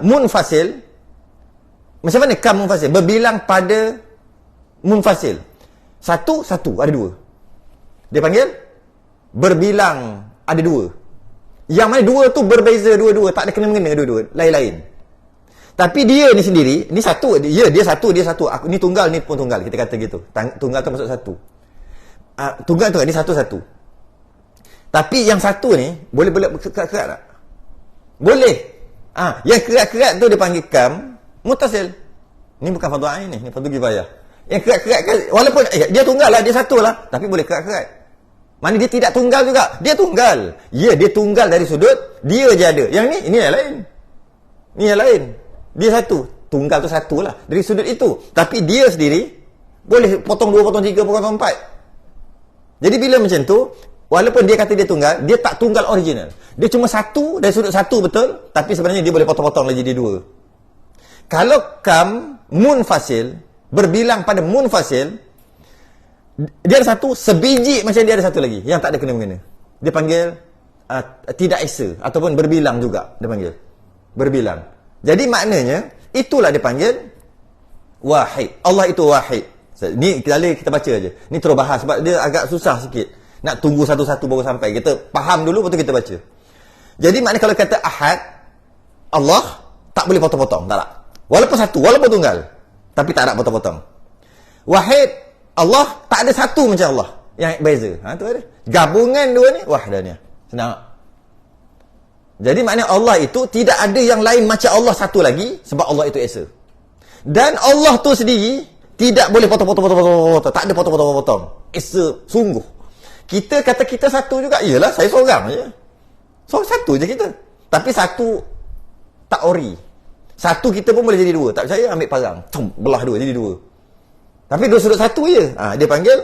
B: munfasil. Macam mana kam munfasil? Berbilang pada munfasil. Satu, ada dua. Dia panggil berbilang ada dua. Yang mana dua tu berbeza dua-dua. Tak ada kena-mengena dua-dua. Lain-lain. Tapi dia ni sendiri, ni satu. Dia satu. Aku, ni tunggal, ni pun tunggal. Kita kata gitu. Tunggal tu maksud satu. Tunggal tu, ni satu-satu. Tapi yang satu ni, boleh kerat-kerat tak? Boleh. Yang kerat-kerat tu dia panggil kam mutasil. Ni bukan fardu ain ni fardu kifayah. Yang kerat-kerat kan, walaupun dia tunggal lah, dia satu lah, tapi boleh kerat-kerat. Mana dia tidak tunggal juga. Dia tunggal. Ya, dia tunggal dari sudut dia je ada. Yang ni yang lain. Ni yang lain. Dia satu. Tunggal tu satu lah dari sudut itu. Tapi dia sendiri boleh potong 2, potong 3, potong 4. Jadi bila macam tu, walaupun dia kata dia tunggal, dia tak tunggal original. Dia cuma satu dari sudut satu betul, tapi sebenarnya dia boleh potong-potong lagi jadi 2. Kalau kam munfasil berbilang pada munfasil, dia ada satu sebiji macam dia ada satu lagi yang tak ada kena-mengena. Dia panggil tidak esa ataupun berbilang juga dia panggil. Berbilang. Jadi maknanya itulah dia panggil wahid. Allah itu wahid. Ni kita baca aja. Ni terus bahas sebab dia agak susah sikit. Nak tunggu satu-satu baru sampai. Kita faham dulu betul kita baca. Jadi maknanya kalau kata ahad, Allah tak boleh potong-potong, tak. Walaupun satu, walaupun tunggal, tapi tak ada potong-potong. Wahid, Allah tak ada satu macam Allah yang beza. Tu ada. Gabungan dua ni wahdaniah. Senang. Jadi maknanya Allah itu tidak ada yang lain macam Allah satu lagi sebab Allah itu esa. Dan Allah tu sendiri tidak boleh potong-potong. Tak ada potong-potong. Esa sungguh. Kita kata kita satu juga. Iyalah, saya seorang je. Satu je kita. Tapi satu tak ori. Satu kita pun boleh jadi 2. Tak percaya, ambil parang. Belah 2 jadi 2. Tapi dua sudut satu je. Dia panggil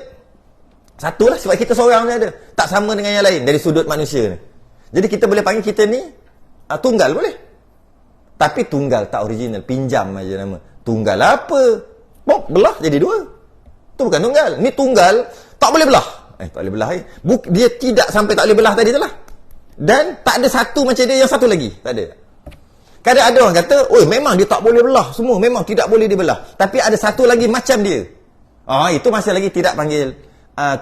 B: satu lah sebab kita seorang je ada. Tak sama dengan yang lain dari sudut manusia ni. Jadi kita boleh panggil kita ni tunggal boleh. Tapi tunggal tak original. Pinjam aja nama. Tunggal apa? Belah jadi 2. Tu bukan tunggal. Ni tunggal tak boleh belah. Tak boleh belah. Dia tidak sampai tak boleh belah tadi tu lah. Dan tak ada satu macam dia yang satu lagi. Tak ada. Kadang ada orang kata, memang dia tak boleh belah semua. Memang tidak boleh dibelah. Tapi ada satu lagi macam dia. Itu masih lagi tidak panggil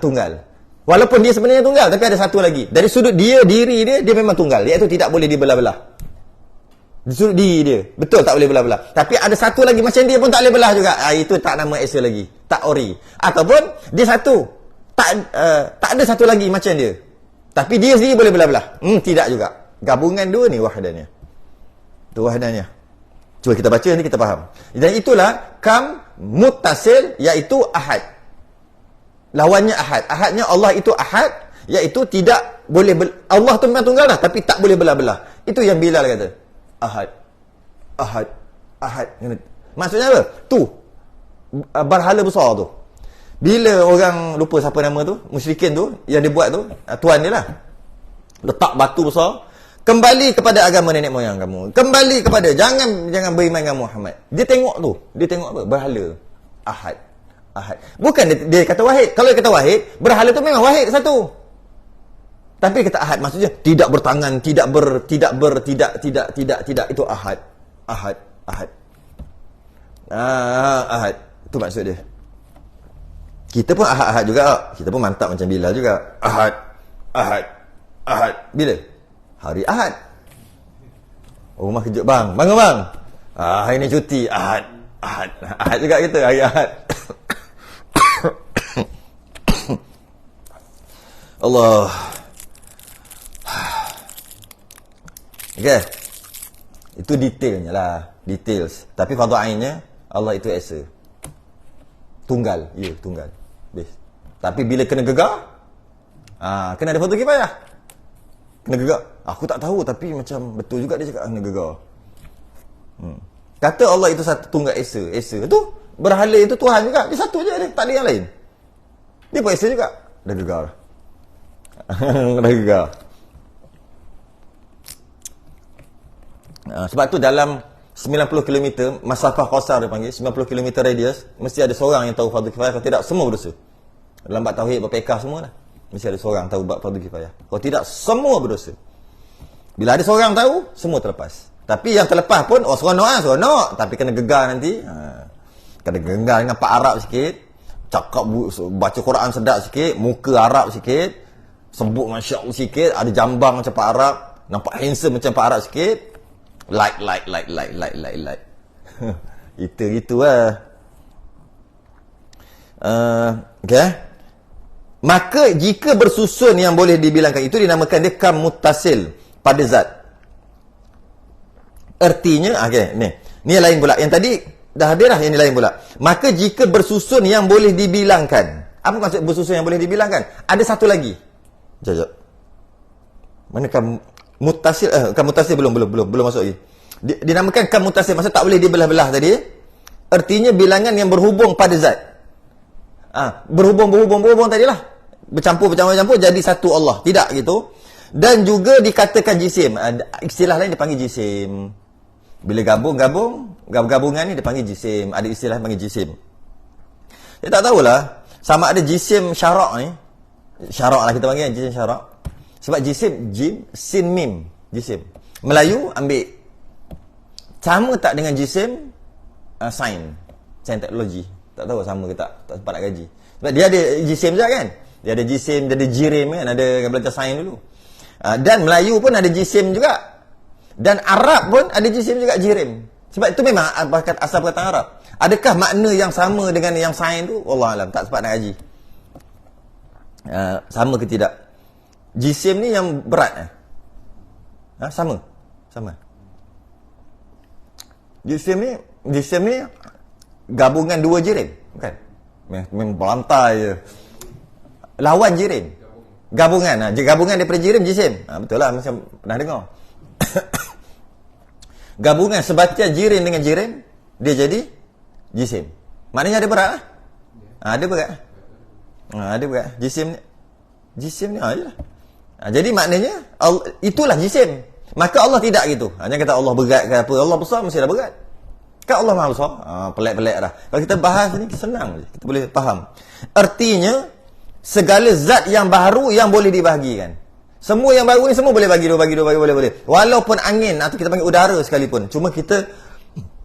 B: tunggal. Walaupun dia sebenarnya tunggal, tapi ada satu lagi. Dari sudut diri dia memang tunggal. Iaitu tidak boleh dibelah-belah. Di sudut diri dia. Betul tak boleh belah-belah. Tapi ada satu lagi macam dia pun tak boleh belah juga. Itu tak nama esa lagi. Tak ori. Ataupun dia satu. Tak ada satu lagi macam dia. Tapi dia sendiri boleh belah-belah. Tidak juga. Gabungan dua ni wahdaniyah. Itu wahdaniyah. Cuba kita baca nanti kita faham. Dan itulah kam muttasil iaitu ahad. Lawannya ahad. Ahadnya Allah itu ahad iaitu tidak boleh Allah tu memang tunggal dah tapi tak boleh belah-belah. Itu yang Bilal kata. Ahad. Maksudnya apa? Tu berhala besar tu. Bila orang lupa siapa nama tu, musyrikin tu yang dia buat tu, tuan dia lah. Letak batu besar, kembali kepada agama nenek moyang kamu. Kembali kepada jangan beriman dengan Muhammad. Dia tengok tu, dia tengok apa? Berhala. Ahad. Bukan dia kata wahid. Kalau dia kata wahid, berhala tu memang wahid satu. Tapi dia kata ahad maksudnya tidak bertangan, tidak itu ahad. Ahad. Itu maksud dia. Kita pun ahad juga. Kita pun mantap macam Bilal juga. Ahad. Bila? Hari Ahad. Rumah kejut bang. Bangun bang. Hari ni cuti. Ahad juga kita. Hari Ahad. Allah. Okay. Itu detailnya lah. Details. Tapi fardu ainnya, Allah itu esa. Tunggal. Ya, tunggal. Best. Tapi bila kena gegar, kena ada fardu kifayah. Kena gegar. Aku tak tahu, tapi macam betul juga dia cakap kena gegar. Kata Allah itu satu tunggal esa. Esa tu, berhala itu Tuhan juga. Dia satu je, dia tak ada yang lain. Dia pun esa juga. Dah gegar. Dah gegar. Sebab tu dalam 90 km masafah qasar dia panggil, 90 km radius, mesti ada seorang yang tahu fardu kifayah. Kalau tidak, semua berdosa. Dalam bab tauhid, bab fiqh semua lah, mesti ada seorang tahu bab fardu kifayah. Kalau tidak, semua berdosa. Bila ada seorang tahu, semua terlepas. Tapi yang terlepas pun, seronok. Tapi kena gegar nanti. Kena gegar dengan Pak Arab sikit, cakap, baca Quran sedap sikit, muka Arab sikit, sebut Masya Allah sikit, ada jambang macam Pak Arab, nampak handsome macam Pak Arab sikit. Like. Itu lah. Okay. Maka jika bersusun yang boleh dibilangkan, itu dinamakan dia kam muttasil pada zat. Artinya, okay, ni yang lain pula. Yang tadi dah ada dah, yang ni lain pula. Maka jika bersusun yang boleh dibilangkan. Apa maksud bersusun yang boleh dibilangkan? Ada satu lagi. Sekejap. Mana kam mutasil? Kam mutasil belum masuk lagi. Dinamakan kam mutasil, maksud tak boleh dibelah-belah tadi. Artinya bilangan yang berhubung pada zat. Berhubung tadilah. Bercampur jadi satu Allah. Tidak gitu. Dan juga dikatakan jisim. Istilah lain dipanggil jisim. Bila gabungan ni dipanggil jisim. Ada istilah panggil jisim. Saya tak tahulah sama ada jisim syarak ni. Syarak lah kita panggil jisim syarak. Sebab jisim, jim, sin, mim. Jisim. Melayu ambil. Sama tak dengan jisim sains teknologi. Tak tahu sama ke tak sempat nak gaji. Sebab dia ada jisim je kan. Dia ada jisim, dia ada jirim kan. Ada belajar sains dulu. Dan Melayu pun ada jisim juga. Dan Arab pun ada jisim juga, jirim. Sebab itu memang asal perkataan Arab. Adakah makna yang sama dengan yang sains tu? Wallahualam, tak sempat nak gaji. Sama ke tidak? Jisim ni yang berat. Sama. Jisim ni gabungan dua jirim, bukan? Memang berantai je. Lawan jirim. Gabungan daripada jirim jisim. Betul lah, macam pernah dengar. Gabungan sebatian jirim dengan jirim, dia jadi jisim. Maknanya ada berat lah. Ada berat. Ada berat. Jisim ni ajalah. Jadi maknanya itulah jisim. Maka Allah tidak gitu. Jangan kata Allah berat ke apa. Allah besar mesti dah berat. Kan Allah Maha Besar. Pelik-pelik dah. Kalau kita bahas ni senang je. Kita boleh faham. Artinya segala zat yang baru yang boleh dibahagikan. Semua yang baru ni semua boleh bagi dua boleh. Walaupun angin atau kita panggil udara sekalipun. Cuma kita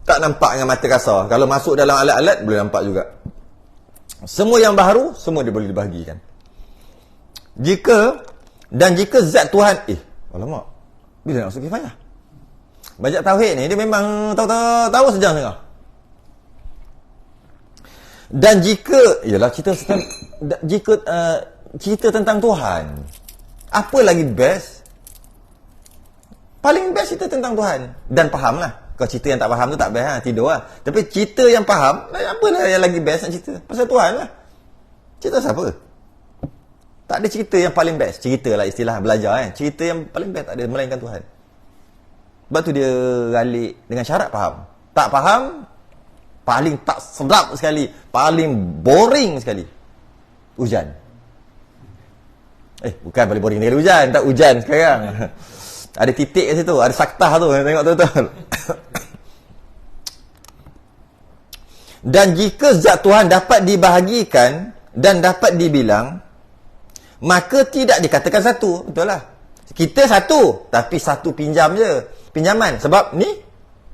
B: tak nampak dengan mata kasar. Kalau masuk dalam alat-alat boleh nampak juga. Semua yang baru semua dia boleh dibahagikan. Jika zat Tuhan alamak. Bila nak masuk kifayah? Bajak tauhid ni dia memang tahu sejam tengah. Dan jika cerita tentang Tuhan, apa lagi best? Paling best cerita tentang Tuhan. Dan fahamlah. Kalau cerita yang tak faham tu tak best tidur lah. Tapi cerita yang faham, apa lah yang lagi best nak cerita? Pasal Tuhan lah. Cerita siapa? Tak ada cerita yang paling best. Cerita lah istilah belajar kan. Cerita yang paling best tak ada melainkan Tuhan. Sebab tu dia ralik dengan syarat faham. Tak faham, paling tak sedap sekali, paling boring sekali. Hujan. Bukan paling boring sekali hujan. Tak hujan sekarang. Ada titik kat situ, ada saktah tu. Tengok betul-betul. Dan jika zat Tuhan dapat dibahagikan dan dapat dibilang, maka tidak dikatakan satu. Betul lah. Kita satu, tapi satu pinjam je. Pinjaman. Sebab ni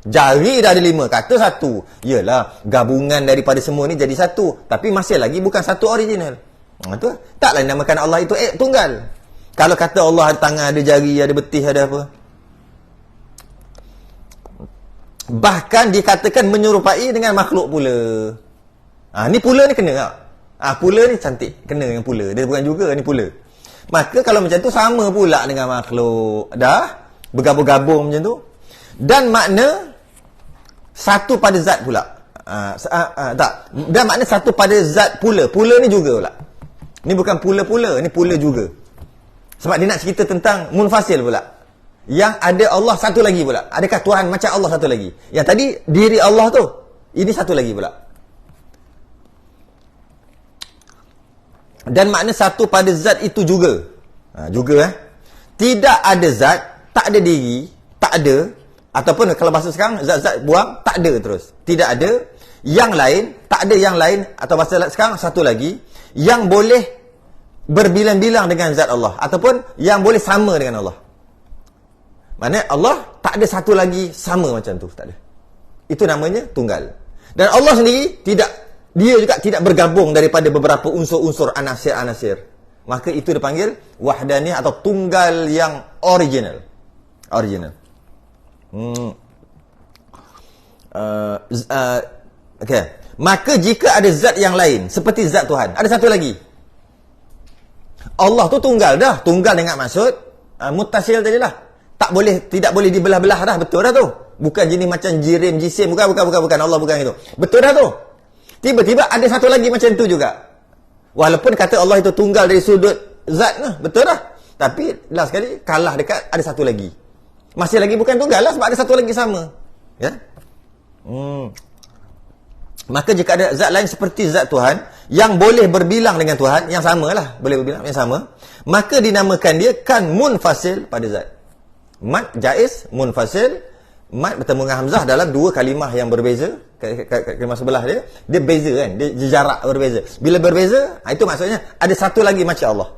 B: jari dah ada 5, kata satu. Yelah, gabungan daripada semua ni jadi satu. Tapi masih lagi bukan satu original. Tu taklah namakan Allah itu tunggal. Kalau kata Allah ada tangan, ada jari, ada betis, ada apa. Bahkan dikatakan menyerupai dengan makhluk pula. Ni pula ni kena tak? Pula ni cantik. Kena dengan pula. Dia bukan juga ni pula. Maka kalau macam tu sama pula dengan makhluk. Dah bergabung-gabung macam tu. Dan makna satu pada zat pula. Tak. Dan makna satu pada zat pula. Pula ni juga pula. Ni bukan pula-pula, ni pula juga. Sebab dia nak cerita tentang munfasil pula. Yang ada Allah satu lagi pula. Adakah Tuhan macam Allah satu lagi? Yang tadi diri Allah tu. Ini satu lagi pula. Dan makna satu pada zat itu juga. Juga tidak ada zat, tak ada diri, tak ada. Ataupun kalau bahasa sekarang, zat-zat buang, tak ada terus. Tidak ada. Yang lain, tak ada yang lain. Atau bahasa sekarang, satu lagi. Yang boleh berbilang-bilang dengan zat Allah. Ataupun yang boleh sama dengan Allah. Maknanya Allah tak ada satu lagi sama macam tu. Tak ada. Itu namanya tunggal. Dan Allah sendiri dia juga tidak bergabung daripada beberapa unsur-unsur anasir-anasir. Maka itu dipanggil wahdaniyah atau tunggal yang original. Okay. Maka jika ada zat yang lain seperti zat Tuhan, ada satu lagi. Allah tu tunggal dah. Tunggal dengan maksud muttasil tadilah. Tidak boleh dibelah-belah dah. Betul dah tu. Bukan jenis macam jirim, jisim. Bukan. Allah bukan itu. Betul dah tu. Tiba-tiba ada satu lagi macam tu juga. Walaupun kata Allah itu tunggal dari sudut zat lah. Betul dah. Tapi last sekali kalah dekat ada satu lagi. Masih lagi bukan tunggal lah sebab ada satu lagi sama. Ya. Maka jika ada zat lain seperti zat Tuhan yang boleh berbilang dengan Tuhan, yang sama lah, boleh berbilang yang sama, maka dinamakan dia kan munfasil pada zat. Mat jaiz, munfasil. Mat bertemu dengan hamzah dalam dua kalimah yang berbeza. Kalimah sebelah dia beza kan, dia jarak berbeza. Bila berbeza, itu maksudnya ada satu lagi macam Allah.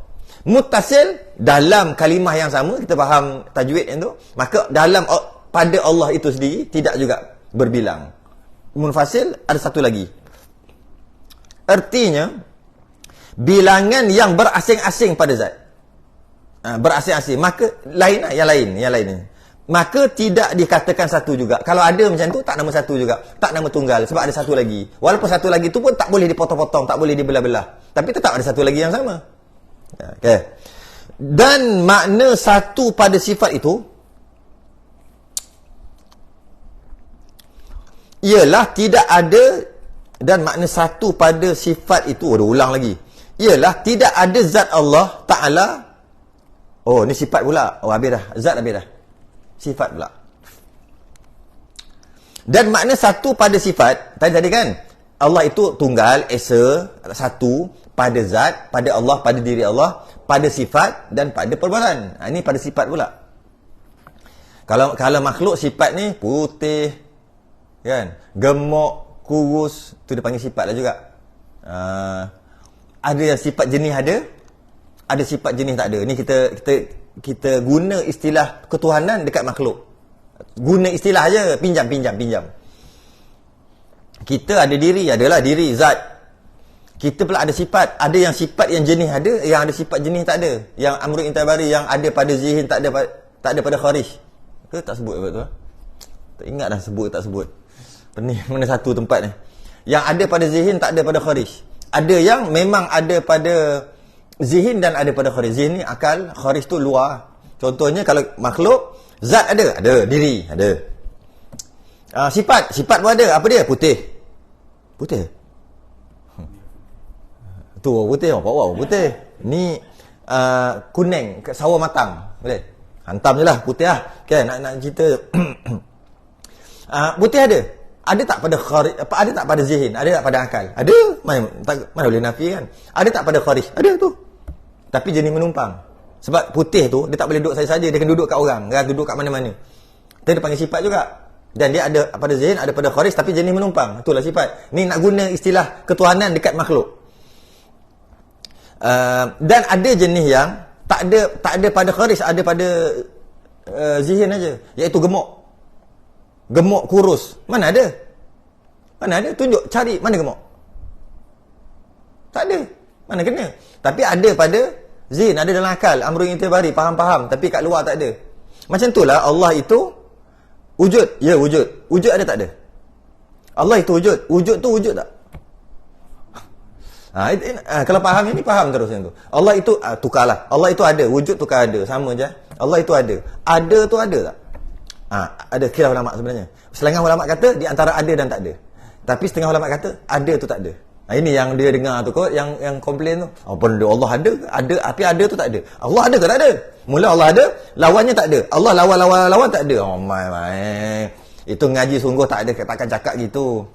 B: Muttasil dalam kalimah yang sama, kita faham tajwid yang tu, maka dalam pada Allah itu sendiri tidak juga berbilang. Munfasil ada satu lagi. Artinya bilangan yang berasing-asing pada zat. Berasing-asing, maka lain lah, yang lain. Maka tidak dikatakan satu juga. Kalau ada macam tu, tak nama satu juga. Tak nama tunggal, sebab ada satu lagi. Walaupun satu lagi tu pun tak boleh dipotong-potong, tak boleh dibelah-belah. Tapi tetap ada satu lagi yang sama. Okay. Dan makna satu pada sifat itu ialah tidak ada, dan makna satu pada sifat itu, ulang lagi, ialah tidak ada zat Allah Ta'ala. Oh, ni sifat pula. Oh, habis dah. Zat habis dah. Sifat pula. Dan makna satu pada sifat, tadi kan, Allah itu tunggal, esa, satu, pada zat, pada Allah, pada diri Allah, pada sifat dan pada perbuatan. Ini pada sifat pula. Kalau makhluk sifat ni putih, kan, gemuk, kurus, tu dia panggil sifat lah juga. Ada yang sifat jenis ada sifat jenis tak ada. Ni kita guna istilah ketuhanan dekat makhluk. Guna istilah aja, pinjam. Kita ada diri, adalah diri, zat. Kita pula ada sifat. Ada yang sifat yang jenis ada, yang ada sifat jenis tak ada. Yang amrun intabari, yang ada pada zihin, tak ada pada kharij. Ke tak sebut apa tu? Tak ingat dah sebut tak sebut. Mana satu tempat ni. Yang ada pada zihin, tak ada pada kharij. Ada yang memang ada pada zihin dan ada pada kharij. Zihin ni akal, kharij tu luar. Contohnya kalau makhluk, zat ada diri, ada. Sifat pun ada. Apa dia? Putih. Tu putih. Wow, putih. Ni kuning, sawo matang. Boleh? Hantam je lah, putih lah. Okay, nak cerita. Putih ada. Ada tak pada kharij? Ada tak pada zihin? Ada tak pada akal? Ada. Mana boleh nafi kan? Ada tak pada kharij? Ada tu. Tapi jenis menumpang. Sebab putih tu, dia tak boleh duduk saja-saja. Dia kena duduk kat orang. Dia duduk kat mana-mana. Dia panggil sifat juga. Dan dia ada pada zihin, ada pada kharij, tapi jenis menumpang. Itulah sifat. Ni nak guna istilah ketuhanan dekat makhluk. Dan ada jenis yang tak ada pada kharij, ada pada zihin aja, iaitu gemuk kurus. Mana ada? Tunjuk, cari mana gemuk. Tak ada. Mana kena. Tapi ada pada zihin, ada dalam akal, amrun intibari, faham, tapi kat luar tak ada. Macam itulah Allah itu wujud. Ya, wujud ada tak ada? Allah itu wujud tu wujud tak? Kalau faham ini, faham terus yang tu. Allah itu tukarlah. Allah itu ada, wujud tukar ada, sama je. Allah itu ada. Ada tu ada tak? Ada khilaf ulama sebenarnya. Setengah ulama kata di antara ada dan tak ada. Tapi setengah ulama kata ada tu tak ada. Ini yang dia dengar tu kot, yang komplain tu. Benda Allah ada, tapi ada tu tak ada. Allah ada ke tak ada? Mula Allah ada, lawannya tak ada. Allah lawan tak ada. Oh my. Itu ngaji sungguh tak ada, takkan cakap gitu.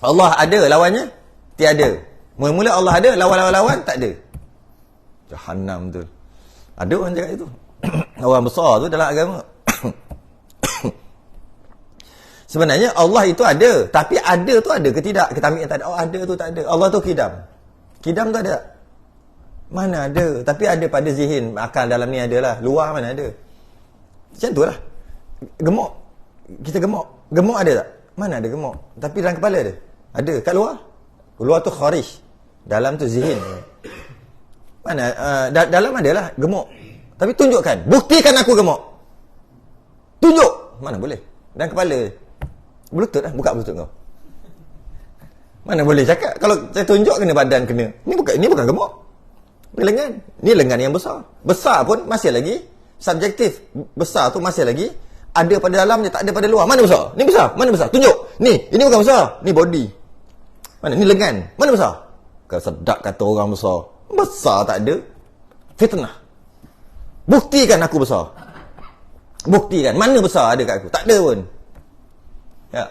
B: Allah ada, lawannya tiada. Mula-mula Allah ada, lawan tak ada. Jahannam tu. Ada orang cakap itu. Orang besar tu dalam agama. Sebenarnya Allah itu ada, tapi ada tu ada ke tidak? Kita ambil yang tak ada. Ada tu tak ada. Allah tu kidam. Kidam tu ada. Mana ada? Tapi ada pada zihin. Akal dalam ni ada lah. Luar mana ada? Macam tu lah. Gemuk. Kita gemuk. Gemuk ada tak? Mana ada gemuk? Tapi dalam kepala ada. Ada. Kat luar? Luar tu kharij. Dalam tu zihin. Mana? Dalam ada lah gemuk. Tapi tunjukkan. Buktikan aku gemuk. Tunjuk. Mana boleh? Dalam kepala. Bluetooth lah. Buka Bluetooth kau. Mana boleh cakap. Kalau saya tunjuk kena badan kena. Ni bukan gemuk. Ni lengan. Ni lengan yang besar. Besar pun masih lagi subjektif. Besar tu masih lagi ada pada dalam je, tak ada pada luar. Mana besar? Ni besar. Mana besar? Tunjuk. Ni. Ini bukan besar. Ni body. Mana? Ni lengan. Mana besar? Kau sedap kata orang besar. Besar tak ada. Fitnah. Buktikan aku besar. Buktikan. Mana besar ada kat aku? Tak ada pun. Ya.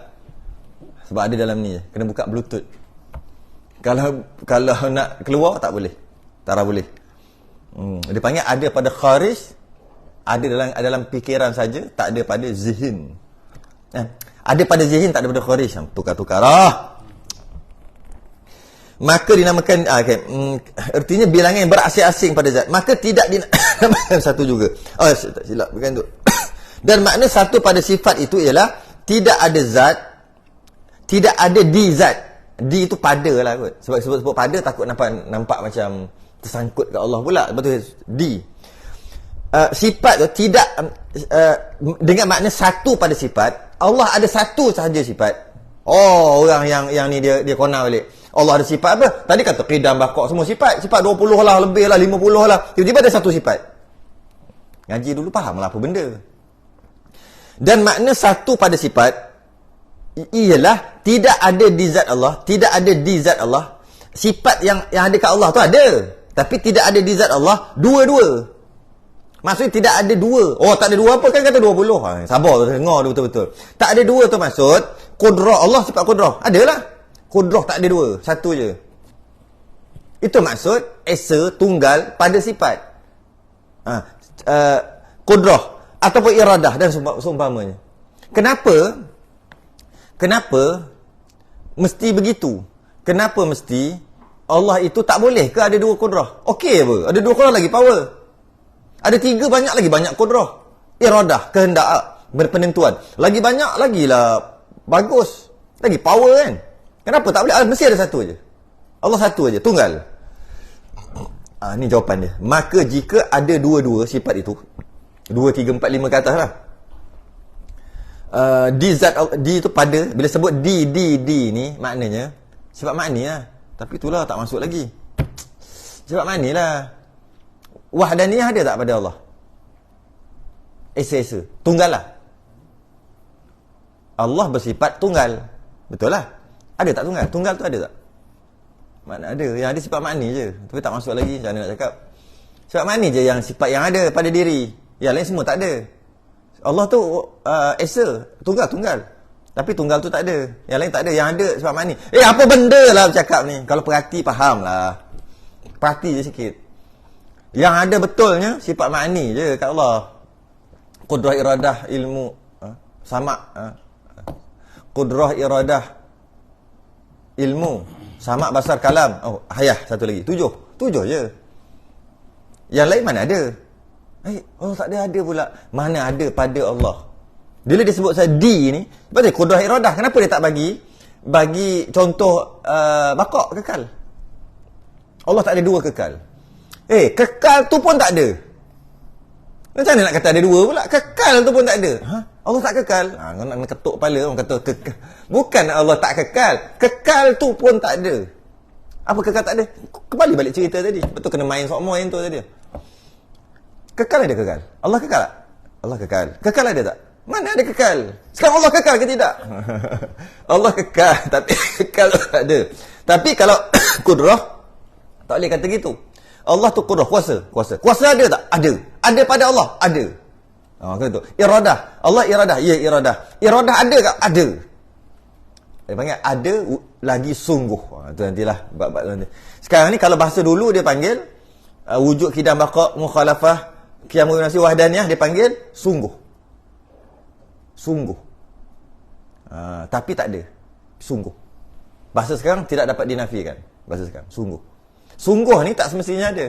B: Sebab ada dalam ni je. Kena buka Bluetooth. Kalau nak keluar tak boleh. Tak boleh. Dia panggil ada pada kharij, ada dalam fikiran saja, tak ada pada zihin. Ada pada zihin, tak ada pada kharij. Tukar-tukar lah. Maka dinamakan artinya bilangan yang berasing-asing pada zat. Maka tidak dinamakan satu juga. Tak silap bukan tu. Dan makna satu pada sifat itu ialah tidak ada zat, tidak ada di zat. Di itu pada lah kot. Sebab sebut pada takut nampak macam tersangkut ke Allah pula. Lepas tu di. Sifat tu tidak dengan makna satu pada sifat. Allah ada satu sahaja sifat. Orang yang ni dia kona balik. Allah ada sifat apa? Tadi kata qidam, baqaq, semua sifat. Sifat 20 lah, lebih lah, 50 lah. Tiba-tiba ada satu sifat. Ngaji dulu faham lah apa benda. Dan makna satu pada sifat ialah tidak ada di zat Allah, tidak ada di zat Allah. Sifat yang ada kat Allah tu ada, tapi tidak ada di zat Allah dua-dua. Maksudnya tidak ada dua. Tak ada dua apa kan kata 20. Sabar tu, dengar tu betul-betul. Tak ada dua tu maksud kudrah Allah, sifat kudrah. Adalah. Kudrah tak ada dua, satu je. Itu maksud esa tunggal pada sifat. Kudrah ataupun iradah dan seumpamanya. Kenapa mesti begitu? Kenapa mesti Allah itu tak boleh ke ada dua kudrah? Okey apa? Ada dua kudrah lagi power. Ada tiga banyak lagi banyak kudrah. Iradah, kehendak, berpenentuan. Lagi banyak lagilah bagus. Lagi power kan? Kenapa tak boleh? Mesti ada satu aje. Allah satu aje, tunggal. Ni jawapan dia. Maka jika ada dua-dua sifat itu, 2, 3, 4, 5 ke atas lah. Di zat di itu pada, bila sebut di ni maknanya sifat makni lah. Tapi itulah tak masuk lagi. Sifat makni lah. Wahdaniyah ada tak pada Allah? Esa-esa. Tunggal lah. Allah bersifat tunggal. Betul lah. Ada tak tunggal? Tunggal tu ada tak? Mana ada. Yang ada sifat makni je. Tapi tak masuk lagi. Macam mana nak cakap? Sifat makni je yang sifat yang ada pada diri. Yang lain semua tak ada. Allah tu esa. Tunggal. Tapi tunggal tu tak ada. Yang lain tak ada. Yang ada sifat makni. Apa benda lah bercakap ni? Kalau perhati faham lah. Perhati je sikit. Yang ada betulnya sifat makni je kat Allah. Qudrah, iradah, ilmu, sama. Qudrah, iradah, ilmu, sama, basar, kalam. Hayah satu lagi. 7 je. Yang lain mana ada? Allah tak ada pula. Mana ada pada Allah? Bila dia sebut saya di ni, berarti qudrah, iradah. Kenapa dia tak bagi contoh baqaq, kekal? Allah tak ada dua kekal. Kekal tu pun tak ada. Macam mana nak kata ada dua pula? Kekal tu pun tak ada. Allah tak kekal. Kau nak ketuk kepala orang kata kekal. Bukan Allah tak kekal. Kekal tu pun tak ada. Apa kekal tak ada? Kembali balik cerita tadi. Betul kena main sokmo yang tu tadi. Kekal ada kekal? Allah kekal tak? Allah kekal. Kekal ada tak? Mana ada kekal? Sekarang Allah kekal ke tidak? Allah kekal, tapi kekal tak ada. Tapi kalau kudrah, tak boleh kata gitu. Allah tu kudrah, kuasa. Kuasa ada tak? Ada. Ada pada Allah? Ada. Kata tu. Iradah. Allah iradah. Ya, iradah. Iradah ada tak? Ada. Dia panggil ada lagi sungguh. Itu nantilah bab-bab nanti. Sekarang ni kalau bahasa dulu dia panggil wujud kidam baqa mukhalafah qiyamul nasi wahdaniyah, dia panggil sungguh. Tapi tak ada. Sungguh. Bahasa sekarang tidak dapat dinafikan. Bahasa sekarang sungguh. Sungguh ni tak semestinya ada.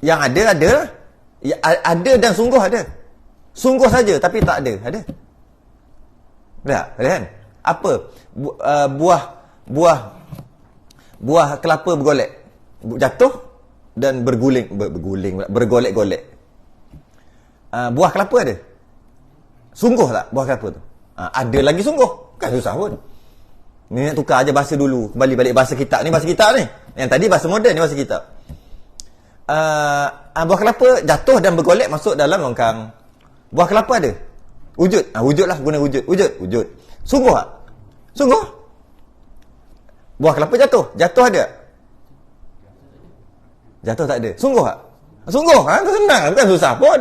B: Yang ada. Ya, ada dan sungguh ada. Sungguh saja tapi tak ada. Ada? Tak? Ada kan? Apa? Buah kelapa bergolek. Jatuh dan bergolek-golek. Buah kelapa ada? Sungguh tak buah kelapa tu? Ada lagi sungguh. Kan susah pun. Ni nak tukar aja bahasa dulu. Kembali balik bahasa kitab ni. Bahasa kitab ni. Yang tadi bahasa moden ni bahasa kitab. Buah kelapa jatuh dan bergolek masuk dalam longkang. Buah kelapa ada? Wujud. Wujud lah. Guna wujud. Wujud. Sungguh tak? Sungguh? Buah kelapa jatuh. Jatuh ada? Jatuh tak ada. Sungguh tak? Sungguh. Itu senang. Bukan susah pun.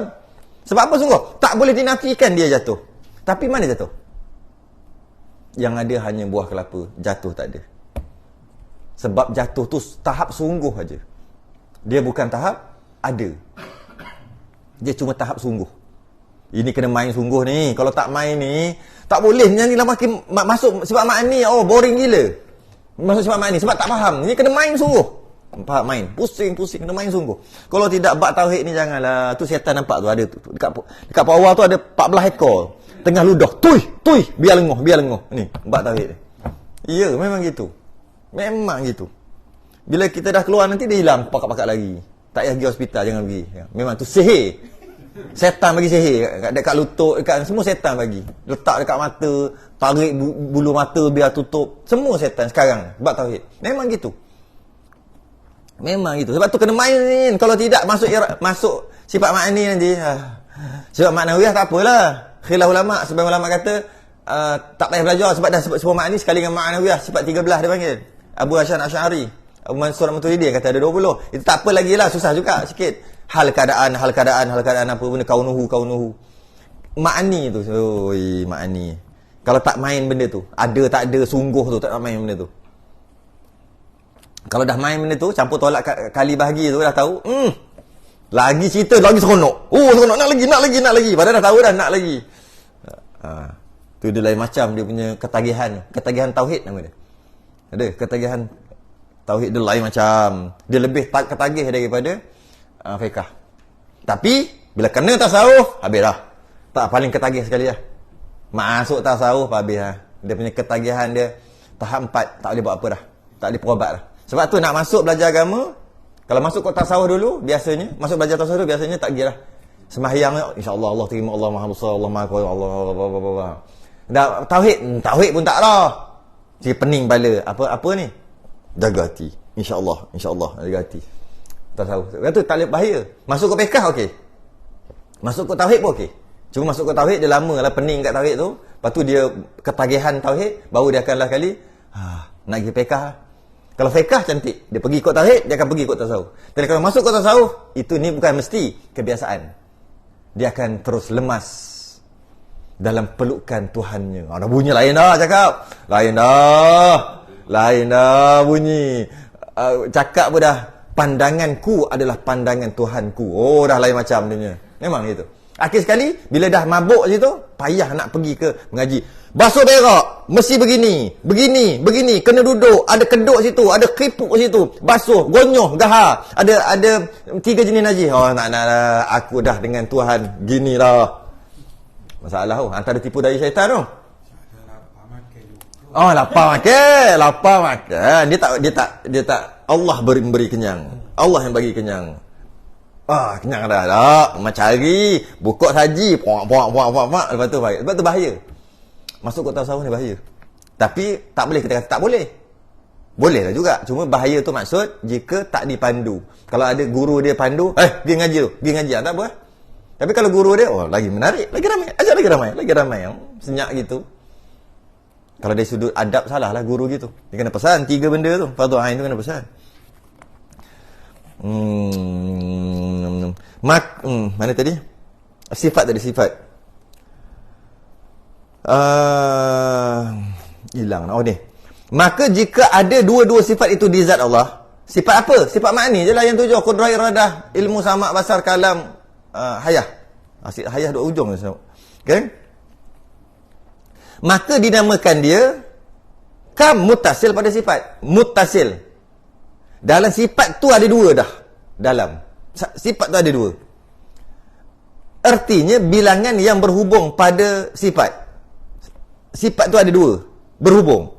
B: Sebab apa sungguh? Tak boleh dinafikan dia jatuh. Tapi mana jatuh? Yang ada hanya buah kelapa. Jatuh tak ada. Sebab jatuh tu tahap sungguh aja. Dia bukan tahap ada. Dia cuma tahap sungguh. Ini kena main sungguh ni. Kalau tak main ni, tak boleh. Ni lah makin masuk sebab mak ni. Boring gila. Masuk sebab mak ni. Sebab tak faham. Ni kena main sungguh. Faham main. Pusing. Kena main sungguh. Kalau tidak, bab tauhid ni janganlah. Tu syaitan nampak tu. Ada tu. Dekat awal tu ada 14 ekor. Tengah ludah. Tui. Biar lenguh. Ni. Bab tauhid ni. Ya, memang gitu. Bila kita dah keluar nanti dia hilang. Pakat-pakat lagi. Tak payah pergi hospital. Jangan pergi. Memang tu sihir. Setan bagi sihir dekat lutut, dekat semua setan bagi. Letak dekat mata, tarik bulu mata biar tutup. Semua setan sekarang bab tauhid. Memang gitu. Sebab tu kena main. Kalau tidak masuk sifat makni nanti. Sifat maknawiyah tak apalah. Khilaf ulama, sebagian ulama kata tak payah belajar sebab dah sebut makni sekali dengan maknawiyah. Sifat 13 dia panggil. Abu Hasan Asy'ari, Abu Mansur Maturidi kata ada 20. Itu tak apa lagi lah, susah juga sikit. Hal keadaan apa benda kaunuhu. Makni tu. Makni. Kalau tak main benda tu, ada tak ada sungguh tu, tak nak main benda tu. Kalau dah main benda tu, campur tolak kali bahagi tu dah tahu. Lagi cerita lagi seronok. Seronok nak lagi. Padahal dah tahu dah nak lagi. Tu dia lain macam dia punya ketagihan tauhid nama dia. Ada ketagihan tauhid dia lain macam. Dia lebih ketagih daripada fiqh. Tapi bila kena tasawuf, habis dah. Tak paling ketagih sekali lah. Masuk tasawuf habis dah. Dia punya ketagihan dia tahap 4, tak boleh buat apa dah. Tak boleh perobat dah. Sebab tu nak masuk belajar agama, kalau masuk kod tasawuf dulu, biasanya masuk belajar tasawuf dulu biasanya tak kira. Sembahyang insya-Allah Allah terima, Allah Maha Besar, Allah Maha Kuasa, Allah. Dah tauhid pun tak dah. Jadi pening kepala. Apa ni? Jaga hati. Insya-Allah jaga hati. Tasawuf. Lepas tu tak boleh bahaya. Masuk ke fiqh okey. Masuk ke tauhid pun okey. Cuma masuk ke tauhid dia lama lah pening kat tauhid tu. Lepas tu dia ketagihan tauhid, baru dia akan lah kali nak pergi fiqh. Kalau fiqh cantik, dia pergi ikut tauhid, dia akan pergi ikut tasawuf. Tapi kalau masuk ke tasawuf, itu ni bukan mesti kebiasaan. Dia akan terus lemas dalam pelukan Tuhannya. Dah bunyi lain dah cakap. Lain dah bunyi. Cakap pun dah pandanganku adalah pandangan Tuhanku. Dah lain macam dia. Memang gitu. Akhir sekali bila dah mabuk situ, payah nak pergi ke mengaji. Basuh berak, mesti begini, kena duduk, ada keduk situ, ada keripuk situ, basuh, gonyoh, gahar. Ada 3 jenis najis. Nak aku dah dengan Tuhan gini lah. Masalah antara tipu daya syaitan tu. Lapar makan. Dia tak Allah beri kenyang. Allah yang bagi kenyang. Kenyang dah. Mencari, buka saji, puak. Lepas tu bahaya. Masuk ke tasawuf ni bahaya. Tapi tak boleh kita kata tak boleh. Boleh lah juga. Cuma bahaya tu maksud jika tak dipandu. Kalau ada guru dia pandu, pergi ngaji tu, pergi ngaji, tak apa. Tapi kalau guru dia, lagi menarik, lagi ramai, ajar lagi ramai yang senyap gitu. Kalau dari sudut adab salah lah guru gitu. Dia kena pesan 3 benda tu. Fardhu ain tu kena pesan. Mana tadi? Sifat tadi, sifat. Hilang. Ni. Maka jika ada dua-dua sifat itu di zat Allah, sifat apa? Sifat makni je lah yang 7. Qudrah, iradah, ilmu, sama', basar, kalam, hayah. Hayah dua ujung. Okay? Maka dinamakan dia kam muttasil pada sifat. Muttasil. Dalam sifat tu ada 2 dah. Dalam. Sifat tu ada 2. Artinya bilangan yang berhubung pada sifat. Sifat tu ada 2. Berhubung.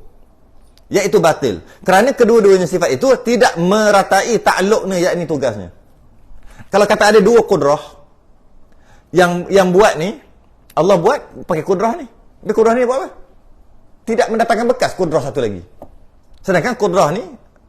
B: Iaitu batil. Kerana kedua-duanya sifat itu tidak meratai takluknya, yakni tugasnya. Kalau kata ada 2 kudrah, yang buat ni, Allah buat pakai kudrah ni. Dia kudrah ni buat apa? Tidak mendatangkan bekas kudrah satu lagi. Sedangkan kudrah ni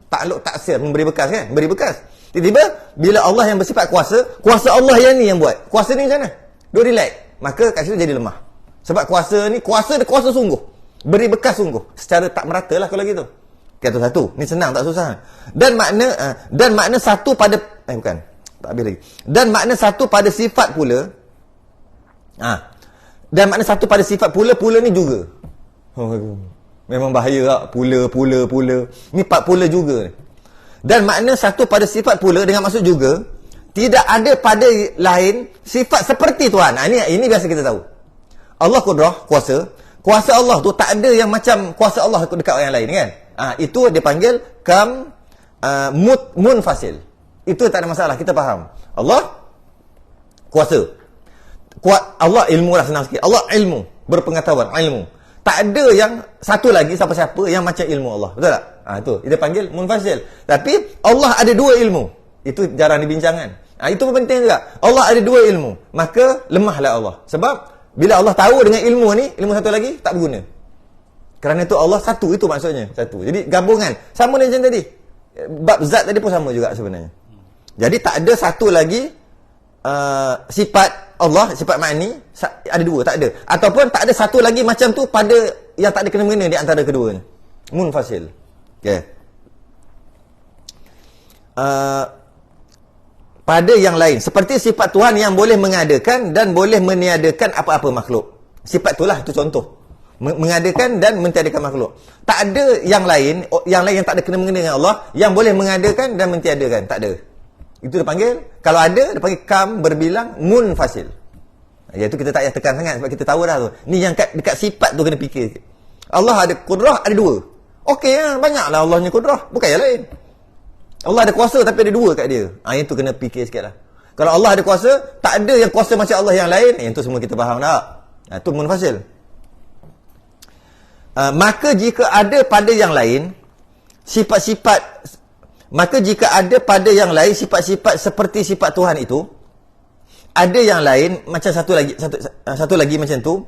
B: takluk taksir, memberi bekas kan? Memberi bekas. Tiba-tiba bila Allah yang bersifat kuasa Allah yang ni yang buat. Kuasa ni macam mana? Dia relax. Maka kat situ jadi lemah. Sebab kuasa ni kuasa sungguh. Beri bekas sungguh. Secara tak merata lah kalau gitu. Kata satu. Ni senang tak susah. Dan makna satu pada bukan. Tak habis lagi. Dan makna satu pada sifat pula. Dan makna satu pada sifat pula ni juga. Memang bahaya tak? Pula. Ni 4 pula juga. Dan makna satu pada sifat pula dengan maksud juga, tidak ada pada lain sifat seperti Tuhan. Ini biasa kita tahu. Allah kudrah, kuasa. Kuasa Allah tu tak ada yang macam kuasa Allah dekat orang lain kan? Itu dia panggil kam munfasil. Itu tak ada masalah, kita faham. Allah kuasa. Allah ilmu lah, senang sikit. Allah ilmu, berpengetahuan, ilmu. Tak ada yang satu lagi siapa-siapa yang macam ilmu Allah. Betul tak? Itu dia panggil munfasil. Tapi Allah ada 2 ilmu. Itu jarang dibincangkan. Itu pun penting juga. Allah ada 2 ilmu. Maka lemahlah Allah. Sebab bila Allah tahu dengan ilmu ni, ilmu satu lagi tak berguna. Kerana itu Allah satu, itu maksudnya. Satu. Jadi gabungan. Sama dengan macam tadi. Bab zat tadi pun sama juga sebenarnya. Jadi tak ada satu lagi sifat Allah, sifat makni, ada 2, tak ada. Ataupun tak ada satu lagi macam tu pada yang tak ada kena-mengena di antara keduanya. Munfasil. Okay. Pada yang lain, seperti sifat Tuhan yang boleh mengadakan dan boleh meniadakan apa-apa makhluk. Sifat itulah, itu contoh. Mengadakan dan mentiadakan makhluk. Tak ada yang lain yang tak ada kena-mengena dengan Allah yang boleh mengadakan dan mentiadakan. Tak ada. Itu dia panggil, kalau ada, dia panggil kam berbilang munfasil. Iaitu kita tak payah tekan sangat sebab kita tahu dah tu. Ni yang dekat sifat tu kena fikir. Allah ada kudrah, ada 2. Okey lah, banyaklah Allahnya kudrah. Bukan yang lain. Allah ada kuasa tapi ada 2 kat dia. Yang tu kena fikir sikit lah. Kalau Allah ada kuasa, tak ada yang kuasa macam Allah yang lain. Yang tu semua kita faham tak? Itu munfasil. Maka jika ada pada yang lain, sifat-sifat seperti sifat Tuhan itu, ada yang lain macam satu lagi macam tu,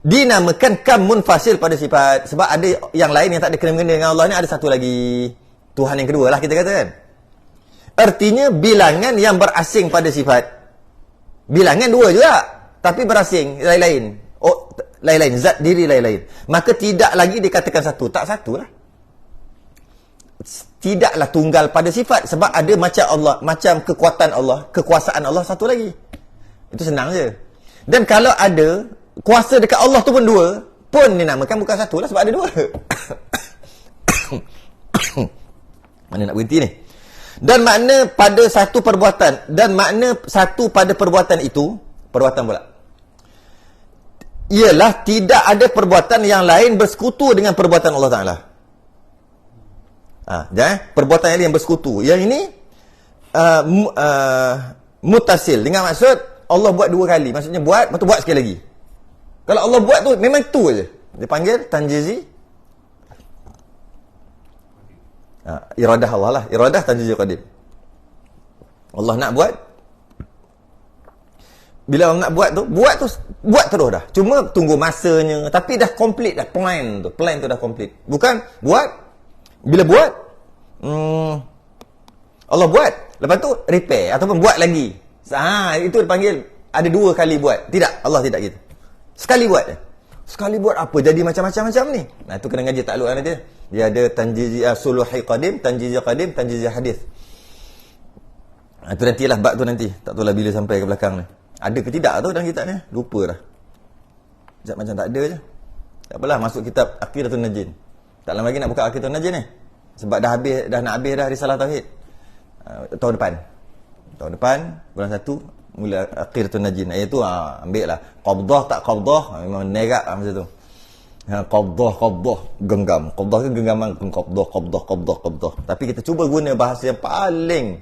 B: dinamakan kam munfasil pada sifat. Sebab ada yang lain yang tak ada kena-mengena dengan Allah ni, ada satu lagi Tuhan yang kedua lah kita kata kan. Artinya bilangan yang berasing pada sifat. Bilangan 2 juga, tapi berasing, lain-lain. Lain-lain, zat diri lain-lain. Maka tidak lagi dikatakan satu. Tak satu lah. Tidaklah tunggal pada sifat. Sebab ada macam Allah, macam kekuatan Allah, kekuasaan Allah satu lagi. Itu senang je. Dan kalau ada kuasa dekat Allah tu pun 2, pun dinamakan bukan satu lah, sebab ada 2. Mana nak berhenti ni? Dan makna pada satu perbuatan, itu, perbuatan pula, ialah tidak ada perbuatan yang lain bersekutu dengan perbuatan Allah Ta'ala. Perbuatan yang bersekutu. Yang ini mutasil. Dengan maksud Allah buat 2 kali. Maksudnya buat, lepas tu buat sekali lagi. Kalau Allah buat tu, memang tu je. Dia panggil tanjizi. Iradah Allah lah. Iradah tanjizi qadim. Allah nak buat. Bila Allah nak buat terus dah. Cuma tunggu masanya. Tapi dah complete dah. Plan tu dah complete. Bukan buat, Bila buat, Allah buat, lepas tu repair ataupun buat lagi. Itu dipanggil ada 2 kali buat. Tidak, Allah tidak gitu. Sekali buat je. Sekali buat apa? Jadi macam-macam ni. Itu kena ngaji takluk nanti. Dia ada tanjiziyah suluhi qadim, tanjiziyah qadim, tanjiziyah hadis. Itu nantilah bab tu nanti. Tak tahulah bila sampai ke belakang ni. Ada ke tidak tu dalam kitab ni? Lupa dah. Macam tak ada je. Tak apalah, masuk kitab Aqidatul Najin. Tak lama lagi nak buka Aqidatul Najin ni. Sebab dah nak habis dah Risalah Tauhid. Tahun depan bulan 1 mula Aqidatul Najin. Itu ambil lah. Qabdah tak qabdah, memang nerak macam tu. Qabdah genggam. Qabdah ke genggaman? Qabdah. Tapi kita cuba guna bahasa yang paling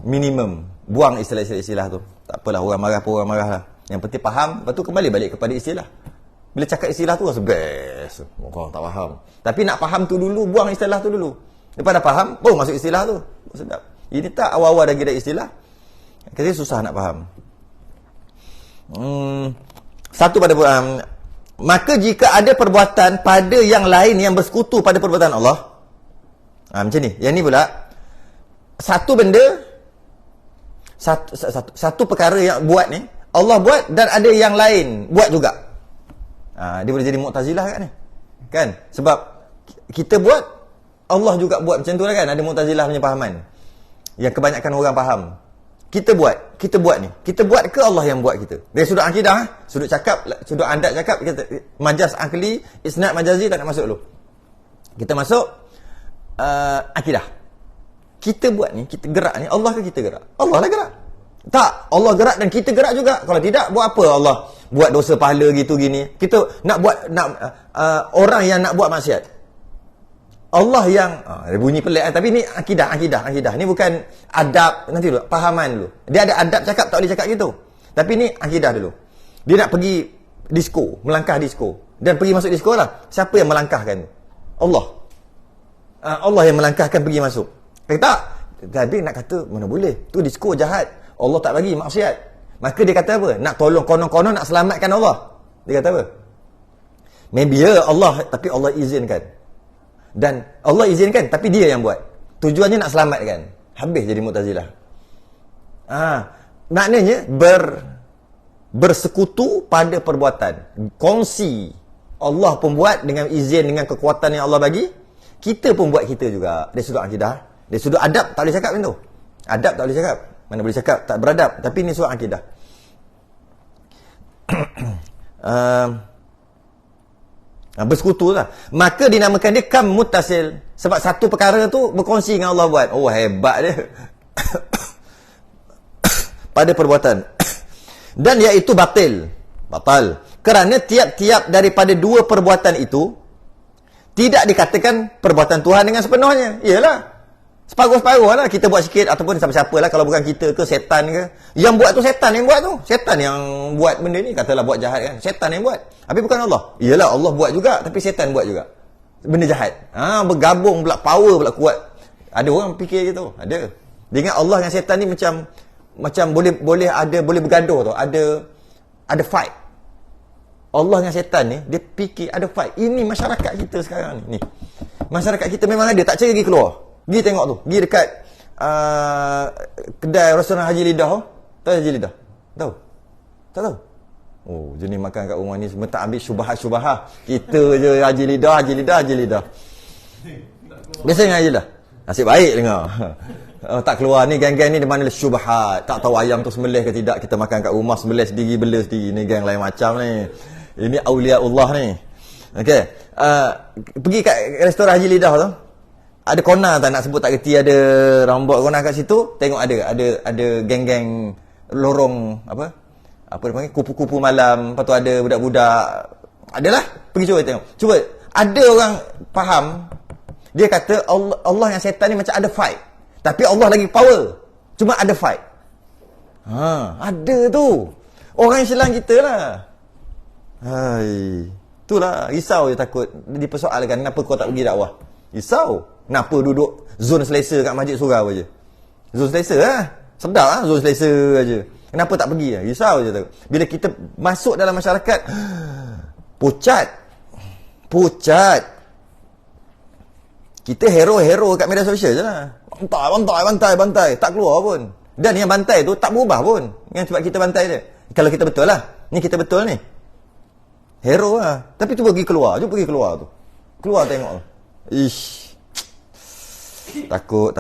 B: minimum. Buang istilah-istilah tu. Tak apalah, orang marah pun orang marah lah. Yang penting faham, lepas tu kembali balik kepada istilah. Bila cakap istilah tu rasa best. Orang tak faham. Tapi nak faham tu dulu, buang istilah tu dulu. Lepas dah faham, masuk istilah tu. Sedap. Ini tak awal-awal dah kira istilah. Kata susah nak faham. Satu pada maka jika ada perbuatan pada yang lain yang bersekutu pada perbuatan Allah. Macam ni. Yang ni pula satu benda, satu perkara yang buat ni Allah buat dan ada yang lain buat juga. Dia boleh jadi Mu'tazilah kat ni. Kan? Sebab kita buat, Allah juga buat macam tu lah kan. Ada Mu'tazilah punya fahaman. Yang kebanyakan orang faham. Kita buat ni. Kita buat ke Allah yang buat kita? Dari sudut akidah, sudut cakap, sudut adat cakap, kita, majas akli, isnad majazi tak nak masuk dulu. Kita masuk akidah. Kita buat ni, kita gerak ni, Allah ke kita gerak? Allah lah gerak. Tak, Allah gerak dan kita gerak juga. Kalau tidak, buat apa Allah buat dosa pahala gitu gini? Kita nak buat orang yang nak buat maksiat. Allah yang bunyi pelik tapi ni akidah. Ni bukan adab, nanti dulu pahaman dulu. Dia ada adab cakap, tak boleh cakap gitu. Tapi ni akidah dulu. Dia nak pergi disko, melangkah disko. Dan pergi masuk disko lah. Siapa yang melangkahkan? Allah. Allah yang melangkahkan pergi masuk. Tak. Tapi nak kata mana boleh? Tu disko jahat. Allah tak bagi maksiat. Maka dia kata apa? Nak tolong konon-konon nak selamatkan Allah. Dia kata apa? Maybe Allah, tapi Allah izinkan. Dan Allah izinkan, tapi dia yang buat. Tujuannya nak selamatkan. Habis jadi Mu'tazilah. Maknanya bersekutu pada perbuatan. Kongsi. Allah pun buat dengan izin, dengan kekuatan yang Allah bagi. Kita pun buat kita juga. Dari sudut akidah. Dari sudut adab, tak boleh cakap macam tu. Adab tak boleh cakap. Mana boleh cakap, tak beradab. Tapi ni sudut akidah. Bersekutu lah. Maka dinamakan dia kam muttasil. Sebab satu perkara tu berkongsi dengan Allah buat. Oh, hebat dia. Pada perbuatan. Dan iaitu batal. Kerana tiap-tiap daripada 2 perbuatan itu tidak dikatakan perbuatan Tuhan dengan sepenuhnya. Iyalah. Separuh-separuh lah. Kita buat sikit ataupun siapa-siapa lah. Kalau bukan kita ke, setan ke. Yang buat tu setan yang buat tu. Setan yang buat benda ni. Katalah buat jahat kan. Setan yang buat. Tapi bukan Allah. Iyalah Allah buat juga. Tapi setan buat juga. Benda jahat. Bergabung pula. Power pula kuat. Ada orang fikir gitu. Ada. Dia ingat Allah dengan setan ni macam boleh bergaduh tu. Ada fight. Allah dengan setan ni, dia fikir ada fight. Ini masyarakat kita sekarang ni. Masyarakat kita memang ada. Tak cari pergi keluar. Pergi tengok tu. Pergi dekat kedai restoran Haji Lidah. Tahu Haji Lidah? Tahu? Tak tahu? Oh, jenis makan kat rumah ni semua tak ambil syubhat-syubhat. Kita je Haji Lidah. Biasa dengan Haji Lidah. Nasib baik dengar. Tak keluar ni, geng-geng ni di mana syubhat. Tak tahu ayam tu sembelih ke tidak. Kita makan kat rumah, sembelih sendiri, bela sendiri. Ni geng lain macam ni. Ini awliyaullah ni. Okey. Pergi kat restoran Haji Lidah tu. Ada kona tak nak sebut tak kerti, ada rambut kona kat situ. Tengok ada geng-geng lorong apa dia panggil, kupu-kupu malam. Lepas tu ada budak-budak. Adalah, pergi cuba tengok. Cuba, ada orang faham. Dia kata Allah yang setan ni macam ada fight. Tapi Allah lagi power. Cuma ada fight. Ada tu. Orang Islam kita lah. Itulah, risau je takut dipersoalkan. Kenapa kau tak pergi dakwah? Risau. Kenapa duduk zon selesa kat masjid surau je? Zon selesa lah. Sedap lah zon selesa aja. Kenapa tak pergi? Risau je takut. Bila kita masuk dalam masyarakat, pucat. Kita hero-hero kat media sosial je lah. Bantai. Tak keluar pun. Dan yang bantai tu tak berubah pun. Yang sebab kita bantai je. Kalau kita betul lah. Ni kita betul ni. Hero lah. Tapi tu pergi keluar. Jom pergi keluar tu. Keluar tengok. Ish. Takut.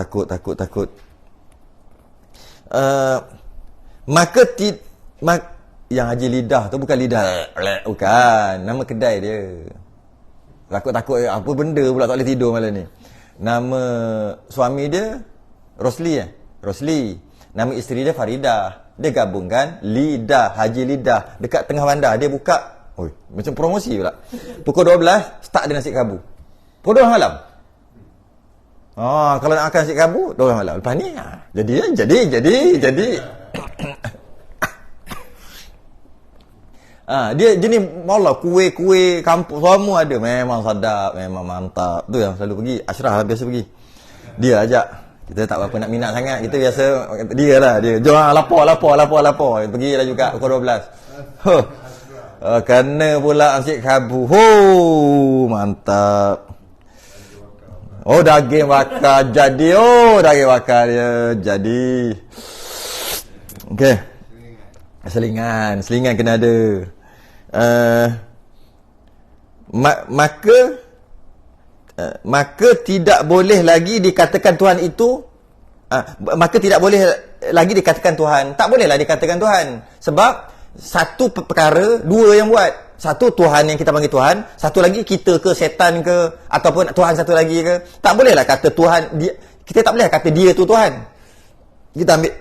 B: Yang Haji Lidah tu bukan lidah. Bukan. Nama kedai dia. Takut apa benda pula tak boleh tidur malam ni. Nama suami dia Rosli. Nama isteri dia Faridah. Dia gabungkan Lidah, Haji Lidah. Dekat tengah bandar dia buka. Oi, macam promosi pula. Pukul 12 start dia nasi kabu. Pukul 12 malam. Kalau nak makan nasi kabu 12 malam. Lepas ni jadi. Dia jenis malah kuih-kuih kampung semua ada. Memang sadap, memang mantap. Tu yang selalu pergi. Ashraf lah biasa pergi. Dia ajak. Kita tak apa nak minat sangat. Kita biasa dia lah dia. Jom lapor. Pergi lah juga pukul 12. Kena pula nasi kabu. Mantap. Daging bakar jadi. Daging bakar dia jadi. Okey. Selingan kena ada. Maka tidak boleh lagi dikatakan Tuhan itu maka tidak boleh lagi dikatakan Tuhan. Tak bolehlah dikatakan Tuhan. Sebab satu perkara dua yang buat. Satu Tuhan yang kita panggil Tuhan, satu lagi kita ke setan ke ataupun Tuhan satu lagi ke. Tak bolehlah kata Tuhan dia, kita tak boleh kata dia tu Tuhan. Kita ambil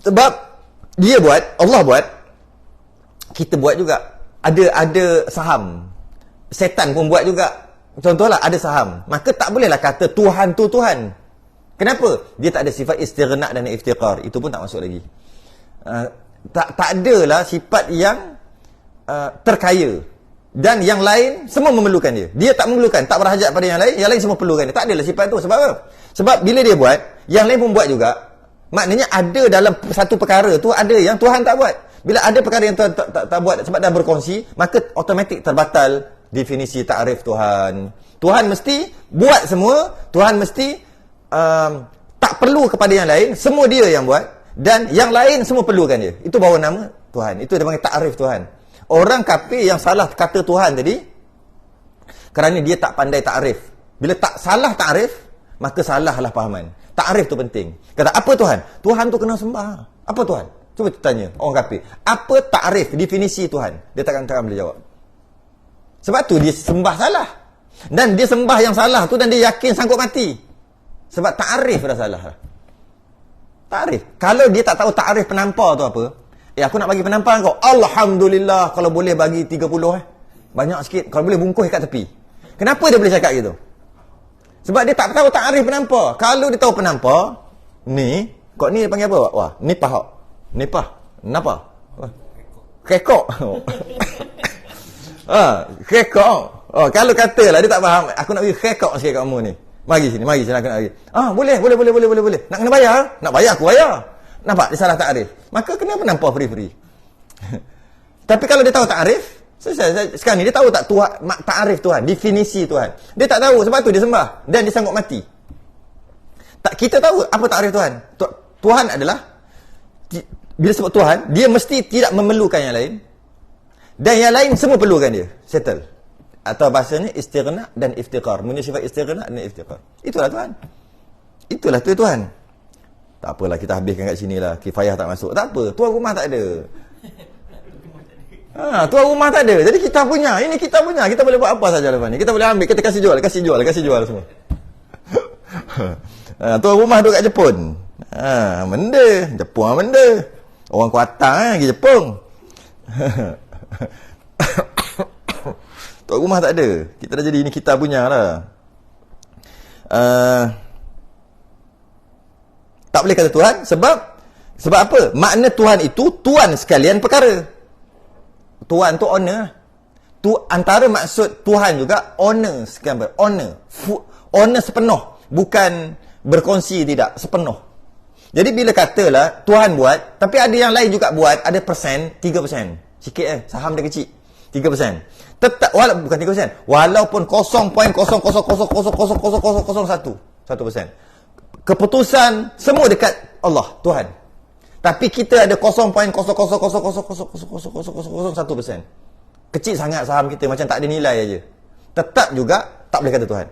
B: sebab dia buat, Allah buat, kita buat juga. Ada saham. Setan pun buat juga. Contohlah ada saham. Maka tak bolehlah kata Tuhan tu Tuhan. Kenapa? Dia tak ada sifat istighna dan iftiqar. Itu pun tak masuk lagi. Tak adalah sifat yang terkaya. Dan yang lain semua memerlukan dia. Dia tak memerlukan, tak berhajat pada yang lain semua perlukan dia. Tak adalah sifat tu. Sebab apa? Sebab bila dia buat, yang lain pun buat juga. Maknanya ada dalam satu perkara tu ada yang Tuhan tak buat. Bila ada perkara yang Tuhan tak buat sebab dah berkongsi, maka automatik terbatal definisi ta'rif Tuhan. Tuhan mesti buat semua, Tuhan mesti tak perlu kepada yang lain, semua dia yang buat dan yang lain semua perlukan dia. Itu bawa nama Tuhan. Itu dia panggil ta'rif Tuhan. Orang kafir yang salah kata Tuhan tadi kerana dia tak pandai ta'rif. Bila tak salah ta'rif, maka salahlah fahaman. Ta'rif tu penting. Kata, apa Tuhan? Tuhan tu kena sembah. Apa Tuhan? Cuba tanya orang kafir. Apa ta'rif, definisi Tuhan? Dia takkan boleh jawab. Sebab tu dia sembah salah. Dan dia sembah yang salah tu dan dia yakin sanggup mati. Sebab ta'rif dah salah. Ta'rif. Kalau dia tak tahu ta'rif penampar tu apa, aku nak bagi penampar kau. Alhamdulillah, kalau boleh bagi 30 banyak sikit. Kalau boleh bungkus kat tepi. Kenapa dia boleh cakap gitu? Sebab dia tak tahu ta'rif penampar. Kalau dia tahu penampar, ni, kau ni dia panggil apa? Wah, ni pahak. Ni pah. Kenapa? Kekok. Kekok. Kalau katalah dia tak faham, aku nak bagi kekok sikit kat kamu ni. Mari sini aku nak bagi. Boleh. Nak kena bayar? Nak bayar aku bayar. Nampak dia salah ta'rif. Maka kena penampar free. Tapi kalau dia tahu ta'rif, sekarang ni dia tahu tak ta'rif Tuhan, definisi Tuhan. Dia tak tahu, sebab tu dia sembah dan dia sanggup mati. Tak, kita tahu apa ta'rif Tuhan. Tuhan adalah, bila sebut Tuhan, dia mesti tidak memerlukan yang lain dan yang lain semua perlukan dia. Settle. Atau bahasanya istighna dan iftiqar. Punya sifat istighna dan iftiqar. Itulah Tuhan. Itulah tu Tuhan. Tak apalah, kita habiskan kat sini lah. Kifayah tak masuk. Tak apa, tuan rumah tak ada. Tuan rumah tak ada. Jadi kita punya. Ini kita punya. Kita boleh buat apa saja lepas ni. Kita boleh ambil. Kita kasih jual semua. Tuan rumah duduk kat Jepun. Benda. Jepun lah benda. Orang Kuatang pergi Jepun. Tuan rumah tak ada. Kita dah jadi ini kita punya lah. Tak boleh kata Tuhan sebab apa? Makna Tuhan itu tuan sekalian perkara. Tuan tu honor. Tu antara maksud Tuhan juga honor sekalian perkara. Honor sepenuh, bukan berkongsi, tidak, sepenuh. Jadi bila katalah Tuhan buat, tapi ada yang lain juga buat, ada persen, 3%. Sikit saham dia kecil. 3%. Tetap bukan 3%. Walaupun 0.000000001%. 1%. Keputusan semua dekat Allah, Tuhan. Tapi kita ada 0.000000001%. Kecil sangat saham kita, macam tak ada nilai aja. Tetap juga tak boleh kata Tuhan.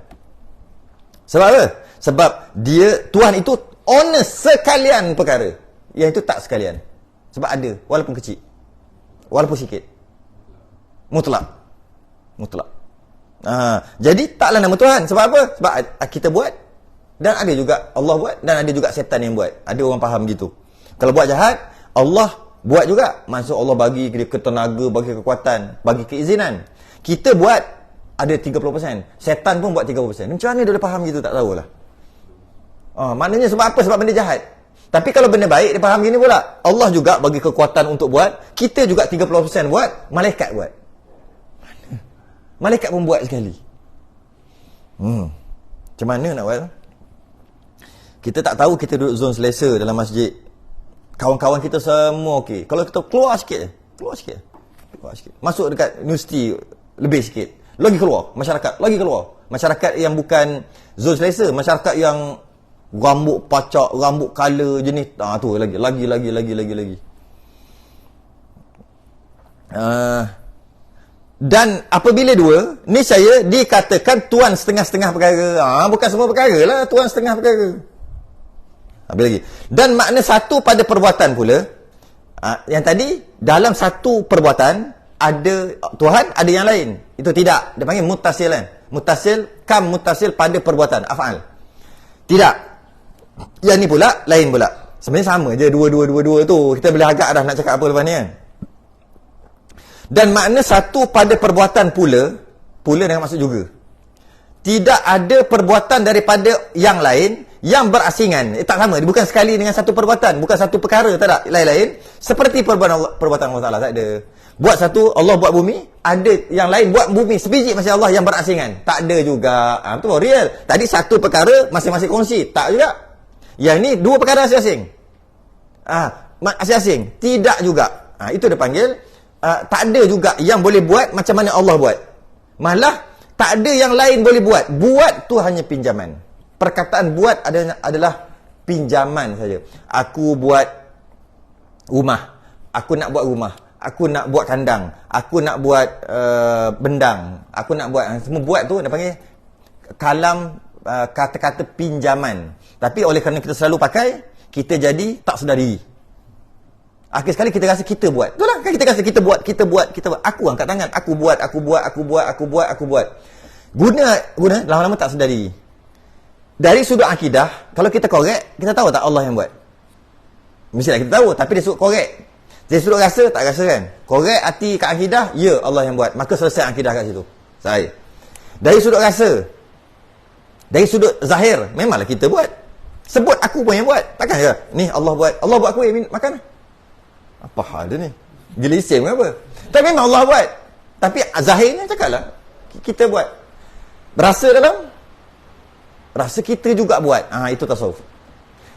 B: Sebab apa? Sebab Tuhan itu owner sekalian perkara. Yang itu tak sekalian. Sebab ada, walaupun kecil. Walaupun sikit. Mutlak. Jadi taklah nama Tuhan. Sebab apa? Sebab kita buat, dan ada juga Allah buat, dan ada juga setan yang buat. Ada orang faham gitu. Kalau buat jahat, Allah buat juga. Maksud Allah bagi dia ketenaga, bagi kekuatan, bagi keizinan. Kita buat ada 30%. Setan pun buat 30%. Macam mana dia boleh faham gitu? Tak tahulah. Maknanya sebab apa? Sebab benda jahat. Tapi kalau benda baik, dia faham gini pula. Allah juga bagi kekuatan untuk buat. Kita juga 30% buat. Malaikat buat. Malaikat pun buat sekali. Macam mana nak buat? Kita tak tahu, kita duduk zon selesa dalam masjid. Kawan-kawan kita semua okey. Kalau kita keluar sikit. Masuk dekat universiti lebih sikit. Lagi keluar. Masyarakat lagi keluar. Masyarakat yang bukan zon selesa. Masyarakat yang rambut pacak, rambut color jenis. Tu lagi. Dan apabila dua, ni saya dikatakan tuan setengah-setengah perkara. Bukan semua perkara lah, tuan setengah perkara. Habis lagi. Dan makna satu pada perbuatan pula. Yang tadi, dalam satu perbuatan, ada Tuhan, ada yang lain. Itu tidak. Dia panggil mutasil kan. Mutasil pada perbuatan. Af'al. Tidak. Yang ni pula, lain pula. Sebenarnya sama je. Dua tu. Kita boleh agak dah nak cakap apa lepas ni kan. Dan makna satu pada perbuatan pula dengan maksud juga. Tidak ada perbuatan daripada yang lain yang berasingan. Tak sama. Bukan sekali dengan satu perbuatan. Bukan satu perkara. Tak ada. Lain-lain. Seperti perbuatan Allah Ta'ala. Tak ada. Buat satu, Allah buat bumi. Ada yang lain buat bumi sebiji macam Allah yang berasingan. Tak ada juga. Itu real. Tadi satu perkara masing-masing kongsi. Tak juga. Yang ni dua perkara asing-asing. Asing-asing. Tidak juga. Itu dia panggil. Tak ada juga yang boleh buat macam mana Allah buat. Malah tak ada yang lain boleh buat. Buat tu hanya pinjaman. Perkataan buat adalah pinjaman saja. Aku buat rumah. Aku nak buat rumah. Aku nak buat kandang. Aku nak buat bendang. Aku nak buat. Semua buat tu dia panggil kalam kata-kata pinjaman. Tapi oleh kerana kita selalu pakai, kita jadi tak sedar diri. Akhir sekali kita rasa kita buat. Itulah kan kita rasa kita buat. Aku angkat tangan. Aku buat. Guna lama-lama tak sedar diri. Dari sudut akidah, kalau kita korek, kita tahu tak Allah yang buat? Mestilah kita tahu, tapi dia sudut korek. Dari sudut rasa, tak rasa kan? Korek hati kat akidah, ya Allah yang buat. Maka selesai akidah kat situ. Saya. Dari sudut rasa, dari sudut zahir, memanglah kita buat. Sebut aku pun yang buat. Takkan ke? Ni Allah buat. Allah buat kuih, makan. Apa hal dia ni? Gila isim ke apa? Tapi memang Allah buat. Tapi zahirnya cakaplah. Kita buat. Berasa dalam? Rasa kita juga buat. Itu tasawuf.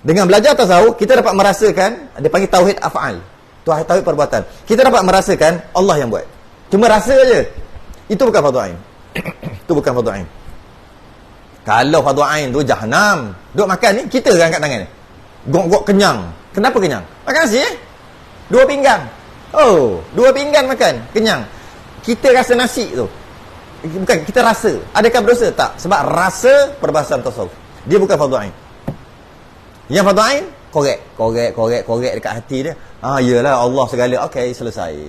B: Dengan belajar tasawuf, kita dapat merasakan, dia panggil tauhid af'al. Tauhid perbuatan. Kita dapat merasakan Allah yang buat. Cuma rasa je. Itu bukan fardu ain. Itu bukan fardu ain. Kalau fardu ain tu jahanam. Duk makan ni, kita angkat tangan ni. Gok-gok kenyang. Kenapa kenyang? Makan nasi Dua pinggan. 2 pinggan makan. Kenyang. Kita rasa nasi tu. Bukan, kita rasa. Adakah berdosa? Tak. Sebab rasa perbahasan tasawuf. Dia bukan fardu ain. Yang fardu ain, korek dekat hati dia. Yelah Allah segala. Okey, selesai.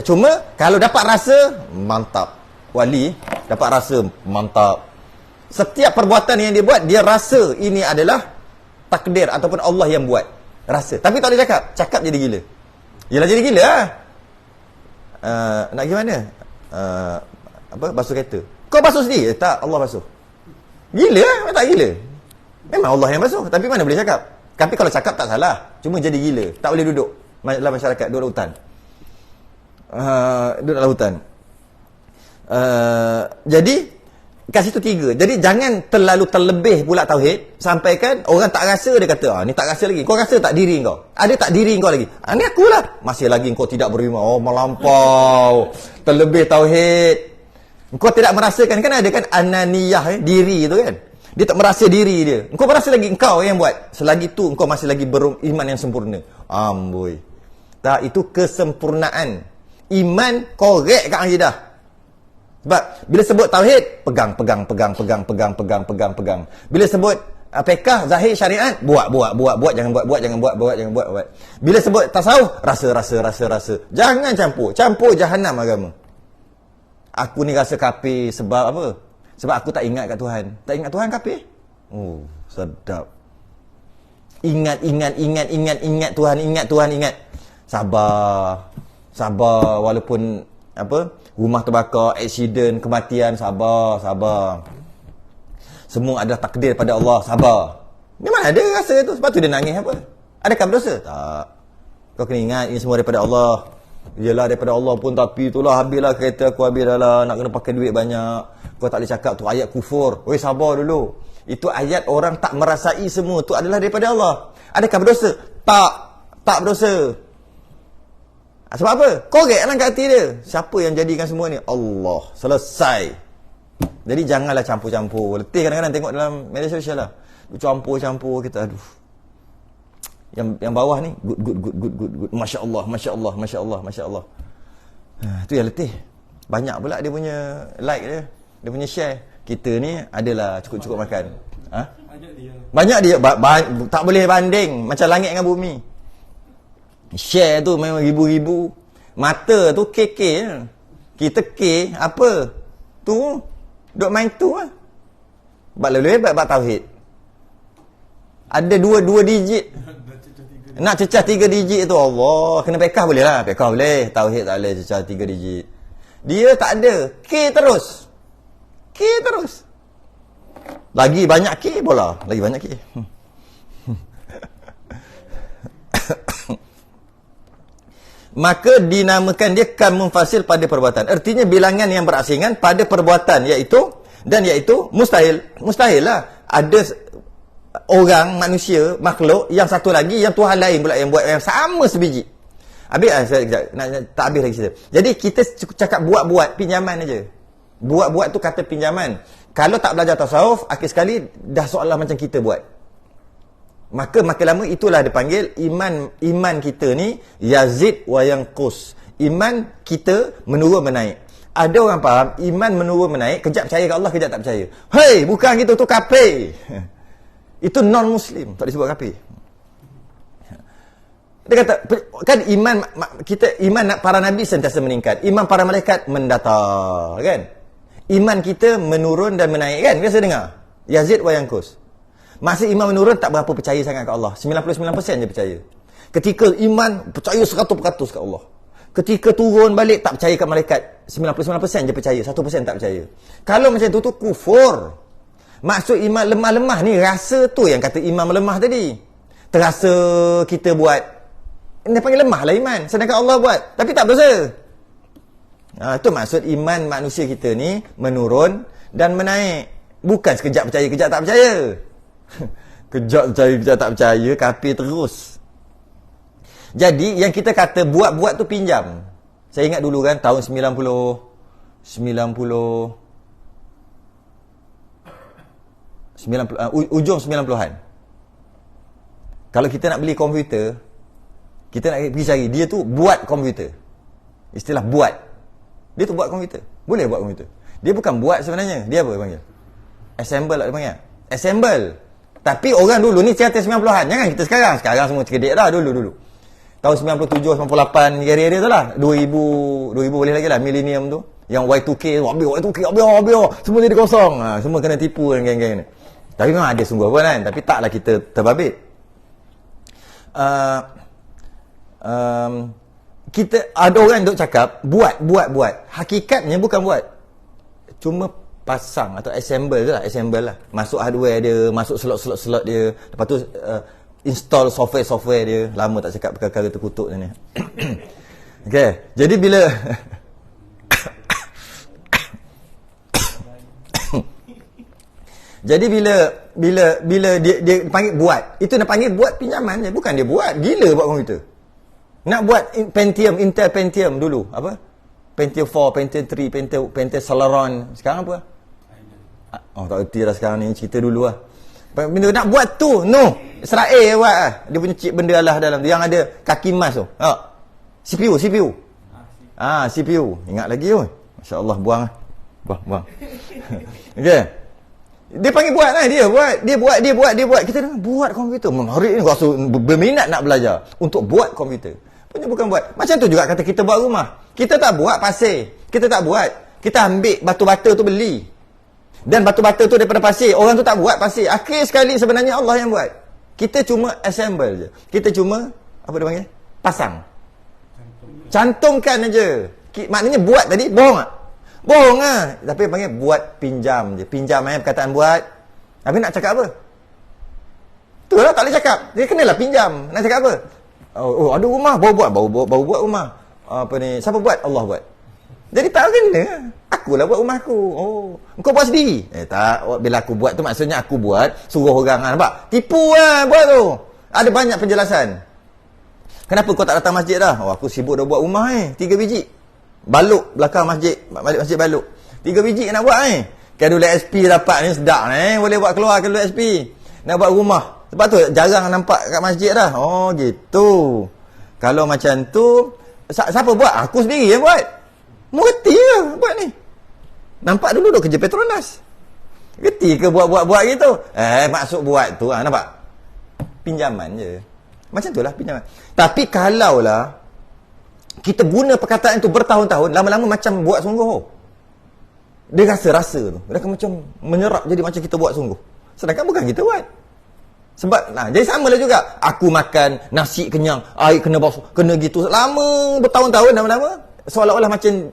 B: Cuma, kalau dapat rasa, mantap. Wali, dapat rasa, mantap. Setiap perbuatan yang dia buat, dia rasa ini adalah takdir ataupun Allah yang buat. Rasa. Tapi tak boleh cakap. Cakap jadi gila. Yelah jadi gila lah. Nak gimana? Basuh kereta. Kau basuh sendiri? Tak, Allah basuh. Gila lah, tak gila. Memang Allah yang basuh. Tapi mana boleh cakap? Tapi kalau cakap tak salah. Cuma jadi gila. Tak boleh duduk dalam masyarakat, duduk dalam hutan. Duduk dalam hutan. Jadi kat situ 3. Jadi jangan terlalu terlebih pula tauhid sampai kan orang tak rasa, dia kata ni tak rasa lagi. Kau rasa tak diri kau? Ada tak diri kau lagi? Ni akulah. Masih lagi kau tidak beriman. Oh, melampau. Terlebih tauhid. Kau tidak merasakan, kan ada kan ananiyah, diri tu kan. Dia tak merasa diri dia. Kau merasa lagi engkau yang buat. Selagi tu engkau masih lagi beriman yang sempurna. Amboi. Tak, itu kesempurnaan. Iman korek kat akidah. Sebab bila sebut tauhid, pegang. Bila sebut fiqh, zahir, syariat, buat, jangan buat. Bila sebut tasawuf, rasa. Jangan campur jahanam agama. Aku ni rasa kafir sebab apa? Sebab aku tak ingat kat Tuhan. Tak ingat Tuhan kafir? Oh, sedap. Ingat Tuhan, ingat. Sabar walaupun apa? Rumah terbakar, aksiden, kematian, sabar. Semua adalah takdir pada Allah, sabar. Memang ada rasa tu, sebab tu dia nangis apa? Adakah berdosa? Tak. Kau kena ingat, ini semua daripada Allah. Yelah daripada Allah pun, tapi itulah habislah kereta aku, habis dah lah, nak kena pakai duit banyak. Kau tak boleh cakap tu ayat kufur. Oi, sabar dulu. Itu ayat orang tak merasai semua, tu adalah daripada Allah. Adakah berdosa? Tak berdosa. Sebab apa? Koreklah kat hati dia. Siapa yang jadikan semua ni? Allah. Selesai. Jadi janganlah campur-campur. Letih kadang-kadang tengok dalam media sosial lah. Campur-campur kita, aduh. Yang bawah ni good. Masya Allah. Tu yang letih. Banyak pula dia punya like dia punya share. Kita ni adalah cukup-cukup makan. Banyak dia. Tak boleh banding. Macam langit dengan bumi. Share tu memang ribu-ribu. Mata tu KK je. Kita K apa? Tu duk main tu lah. Lalu hebat tauhid. Ada dua digit. Nak cecah 3 digit tu, Allah. Kena pekah boleh lah. Pekah boleh. Tauhid tak boleh cecah 3 digit. Dia tak ada. K terus. Lagi banyak K pula. Lagi banyak K. Maka dinamakan dia kan munfasil pada perbuatan. Artinya bilangan yang berasingan pada perbuatan, iaitu mustahil. Mustahil lah ada orang, manusia, makhluk yang satu lagi yang Tuhan lain pula yang buat yang sama sebiji. Habis tak habis lagi cerita. Jadi kita cakap buat pinjaman aja. Buat tu kata pinjaman. Kalau tak belajar tasawuf, akhir sekali dah seolah macam kita buat. Maka makin lama itulah dipanggil iman kita ni yazid wa yanqus. Iman kita menurun menaik. Ada orang faham iman menurun menaik, kejap percaya kat Allah, kejap tak percaya. Hei, bukan gitu, tu kafir. Itu non muslim, tak disebut kafir. Dia kata kan iman para nabi sentiasa meningkat, iman para malaikat mendatar, kan? Iman kita menurun dan menaik, kan? Biasa dengar yazid wa yanqus. Masa iman menurun, tak berapa percaya sangat kat Allah. 99% je percaya. Ketika iman, percaya 100% kat Allah. Ketika turun balik, tak percaya kat malaikat. 99% je percaya, 1% tak percaya. Kalau macam tu kufur. Maksud iman lemah-lemah ni, rasa tu yang kata iman melemah tadi. Terasa kita buat. Ini panggil lemah lah iman. Sedangkan Allah buat. Tapi tak berdosa. Itu maksud iman manusia kita ni menurun dan menaik. Bukan sekejap percaya, kejap tak percaya. Kejap percaya, kejap tak percaya, kafir terus. Jadi yang kita kata buat tu pinjam. Saya ingat dulu kan tahun 90 ujung 90-an. Kalau kita nak beli komputer, kita nak pergi cari dia tu buat komputer. Istilah buat. Dia tu buat komputer. Boleh buat komputer. Dia bukan buat sebenarnya. Dia apa dia panggil? Assemble lah dia panggil. Assemble. Tapi orang dulu ni cerita 90-an. Jangan kita sekarang. Sekarang semua cerdik dah dulu. Tahun 97, 98, area-area tu lah. 2000 boleh lagi lah. Millennium tu. Yang Y2K. Habis. Semua jadi kosong. Semua kena tipu dengan geng-geng ni. Tapi memang ada sungguh pun kan. Tapi taklah kita terbabit. Kita ada orang duk cakap buat. Hakikatnya bukan buat. Cuma pasang atau assemble lah. Masuk hardware dia, masuk slot dia. Lepas tu install software dia. Lama tak cakap perkara terkutuk ni. Okey. Jadi bila Jadi bila dia panggil buat, itu nak panggil buat pinjaman je, bukan dia buat. Gila buat komputer. Nak buat Intel Pentium dulu, apa? Pentium 4, Pentium 3, Pentium Celeron. Sekarang apa? Oh, tak erti dah sekarang ni, cerita dulu lah. Benda nak buat tu, no. Israel buat lah. Dia punya chip benda lah dalam tu, yang ada kaki emas tu. CPU. CPU. Ingat lagi tu. Masya-Allah, buang lah. Buang. Okey. Dia panggil buat lah, dia buat. Kita dengar buat komputer. Menarik ni, rasa berminat nak belajar untuk buat komputer. Punya bukan buat. Macam tu juga kata kita buat rumah. Kita tak buat pasir. Kita tak buat. Kita ambil batu-bata tu beli. Dan batu-bata tu daripada pasir. Orang tu tak buat pasir. Akhir sekali sebenarnya Allah yang buat. Kita cuma assemble je. Kita cuma, apa dia panggil? Pasang. Cantumkan aja. Maknanya buat tadi, bohong tak? Bohong lah. Tapi panggil buat pinjam je. Pinjam perkataan buat. Tapi nak cakap apa? Tu lah, tak boleh cakap. Dia kenalah pinjam. Nak cakap apa? Oh, ada rumah. Baru buat rumah. Apa ni? Siapa buat? Allah buat. Jadi tak kena. Akulah buat rumah aku. Oh, kau buat sendiri? Tak. Bila aku buat tu maksudnya aku buat, suruh orang. Nampak? Tipu lah buat tu. Ada banyak penjelasan. Kenapa kau tak datang masjid dah? Oh, aku sibuk dah buat rumah 3 biji. Baluk belakang masjid. Balik masjid baluk. 3 biji nak buat Kedul SP dapat ni sedap boleh buat keluar kedul SP. Nak buat rumah. Sebab tu jarang nampak kat masjid dah. Oh, gitu. Kalau macam tu, siapa buat? Aku sendiri yang buat. Mengerti lah buat ni. Nampak dulu duk kerja Petronas. Gerti ke buat gitu? Maksud buat tu, nampak? Pinjaman je. Macam tu lah pinjaman. Tapi kalaulah kita guna perkataan itu bertahun-tahun, lama-lama macam buat sungguh. Dia rasa tu. Dia akan macam menyerap jadi macam kita buat sungguh. Sedangkan bukan kita buat. Sebab, jadi samalah juga. Aku makan nasi kenyang, air kena basuh, kena gitu. Lama, bertahun-tahun, lama-lama. Seolah-olah macam,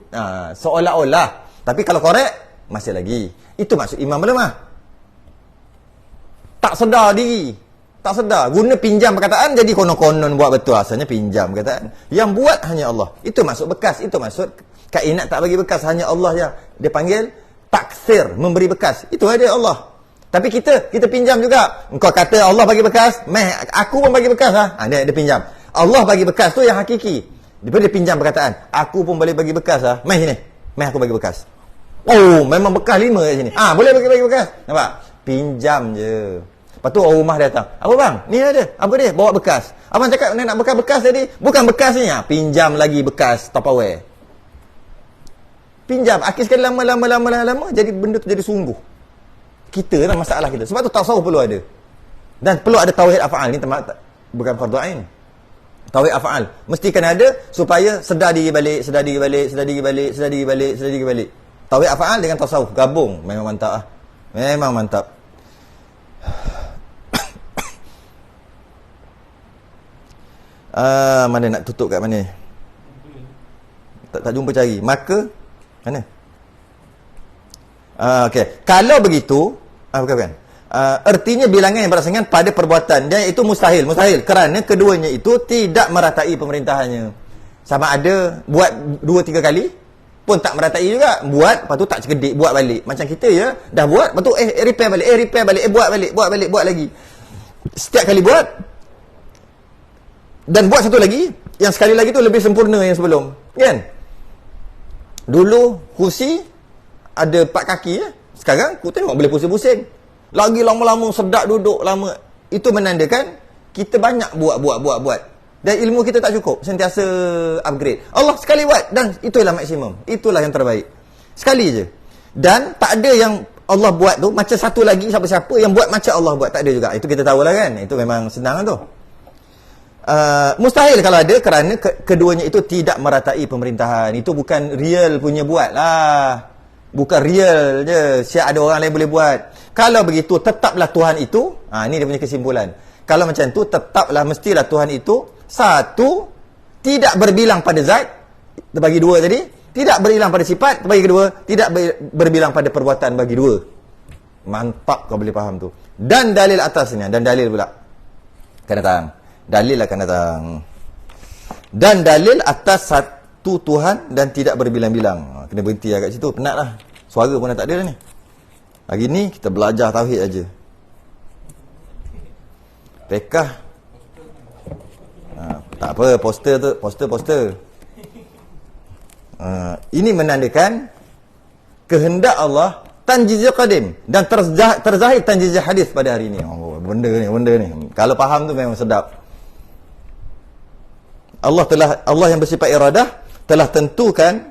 B: seolah-olah. Tapi kalau korek, masih lagi. Itu maksud imam melemah. Tak sedar diri. Tak sedar. Guna pinjam perkataan, jadi konon-konon buat betul. Asalnya pinjam perkataan. Yang buat hanya Allah. Itu maksud bekas. Itu maksud kainat tak bagi bekas. Hanya Allah yang dia panggil taksir, memberi bekas. Itu ada Allah. Tapi kita pinjam juga. Engkau kata Allah bagi bekas, aku pun bagi bekas dia pinjam. Allah bagi bekas tu yang hakiki. Dia pinjam perkataan. Aku pun boleh bagi bekas sini. Aku bagi bekas. Oh, memang bekas 5 kat sini. Boleh bagi bekas. Nampak? Pinjam je. Lepas tu orang rumah datang. Apa bang? Ni ada. Apa dia? Bawa bekas. Abang cakap nak bekas tadi. Bukan bekas ni. Pinjam lagi bekas Tupperware. Pinjam. Akhir sekali lama. Jadi benda tu jadi sungguh. Kita lah masalah kita. Sebab tu tasawuf perlu ada. Dan perlu ada tauhid af'al ni, bukan fardu ain. Tauhid af'al mesti kena ada supaya sedar diri balik. Tauhid af'al dengan tasawuf gabung, memang mantap Memang mantap. Mana nak tutup kat mana? Tak jumpa cari. Maka mana? Okey. Kalau begitu, bukan. Ertinya bilangan yang berdasarkan pada perbuatan dan itu mustahil kerana keduanya itu tidak meratai pemerintahannya. Sama ada buat 2-3 kali pun tak meratai juga. Buat, lepas tu tak cekedik, buat balik. Macam kita ya, dah buat, lepas tu repair balik, buat lagi. Setiap kali buat dan buat satu lagi, yang sekali lagi tu lebih sempurna yang sebelum. Kan? Dulu kursi ada 4 kaki Sekarang aku tengok boleh pusing-pusing. Lagi lama-lama sedap duduk lama. Itu menandakan kita banyak buat. Dan ilmu kita tak cukup. Sentiasa upgrade. Allah sekali buat dan itulah maksimum. Itulah yang terbaik. Sekali je. Dan tak ada yang Allah buat tu macam satu lagi siapa-siapa yang buat macam Allah buat. Tak ada juga. Itu kita tahulah kan. Itu memang senang tu. Mustahil kalau ada kerana keduanya itu tidak meratai pemerintahan. Itu bukan real punya buat lah. Bukan real je. Siap ada orang lain boleh buat. Kalau begitu, tetaplah Tuhan itu. Ini dia punya kesimpulan. Kalau macam tu, tetaplah mestilah Tuhan itu. Satu, tidak berbilang pada zat. Bagi 2 tadi. Tidak berbilang pada sifat. Bagi kedua, tidak berbilang pada perbuatan. Bagi 2. Mantap kau boleh faham tu. Dan dalil atasnya. Dan dalil pula akan datang. Dalil akan datang. Dan dalil atas satu Tuhan dan tidak berbilang-bilang. Kena berhenti kat situ. Penat lah. Suara pun dah tak ada dah ni. Hari ni kita belajar tauhid aja. Fiqh tak apa, poster. Ini menandakan kehendak Allah tanjizul qadim dan terzahir tanjizul hadis pada hari ini. Oh, benda ni. Kalau faham tu memang sedap. Allah yang bersifat iradah telah tentukan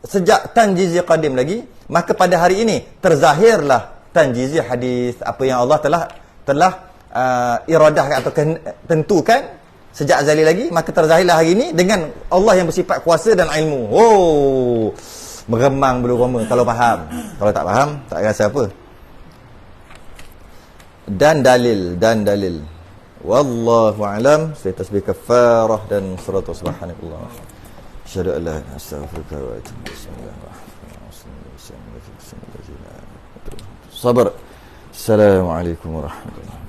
B: sejak tanjizul qadim lagi, maka pada hari ini terzahirlah tanjizul hadis, apa yang Allah telah iradah atau tentukan sejak azali lagi, maka terzahirlah hari ini dengan Allah yang bersifat kuasa dan ilmu. Oh, meremang bulu roma kalau faham. Kalau tak faham, tak rasa apa. Dan dalil. Wallahu alam. Saya tasbih kafarah dan suratu subhanallah. Asyhadu an la ilaha illallah, astaghfiruka wa atubu ilaik. Bismillahirrahmanirrahim. Sabar. Assalamualaikum warahmatullahi wabarakatuh.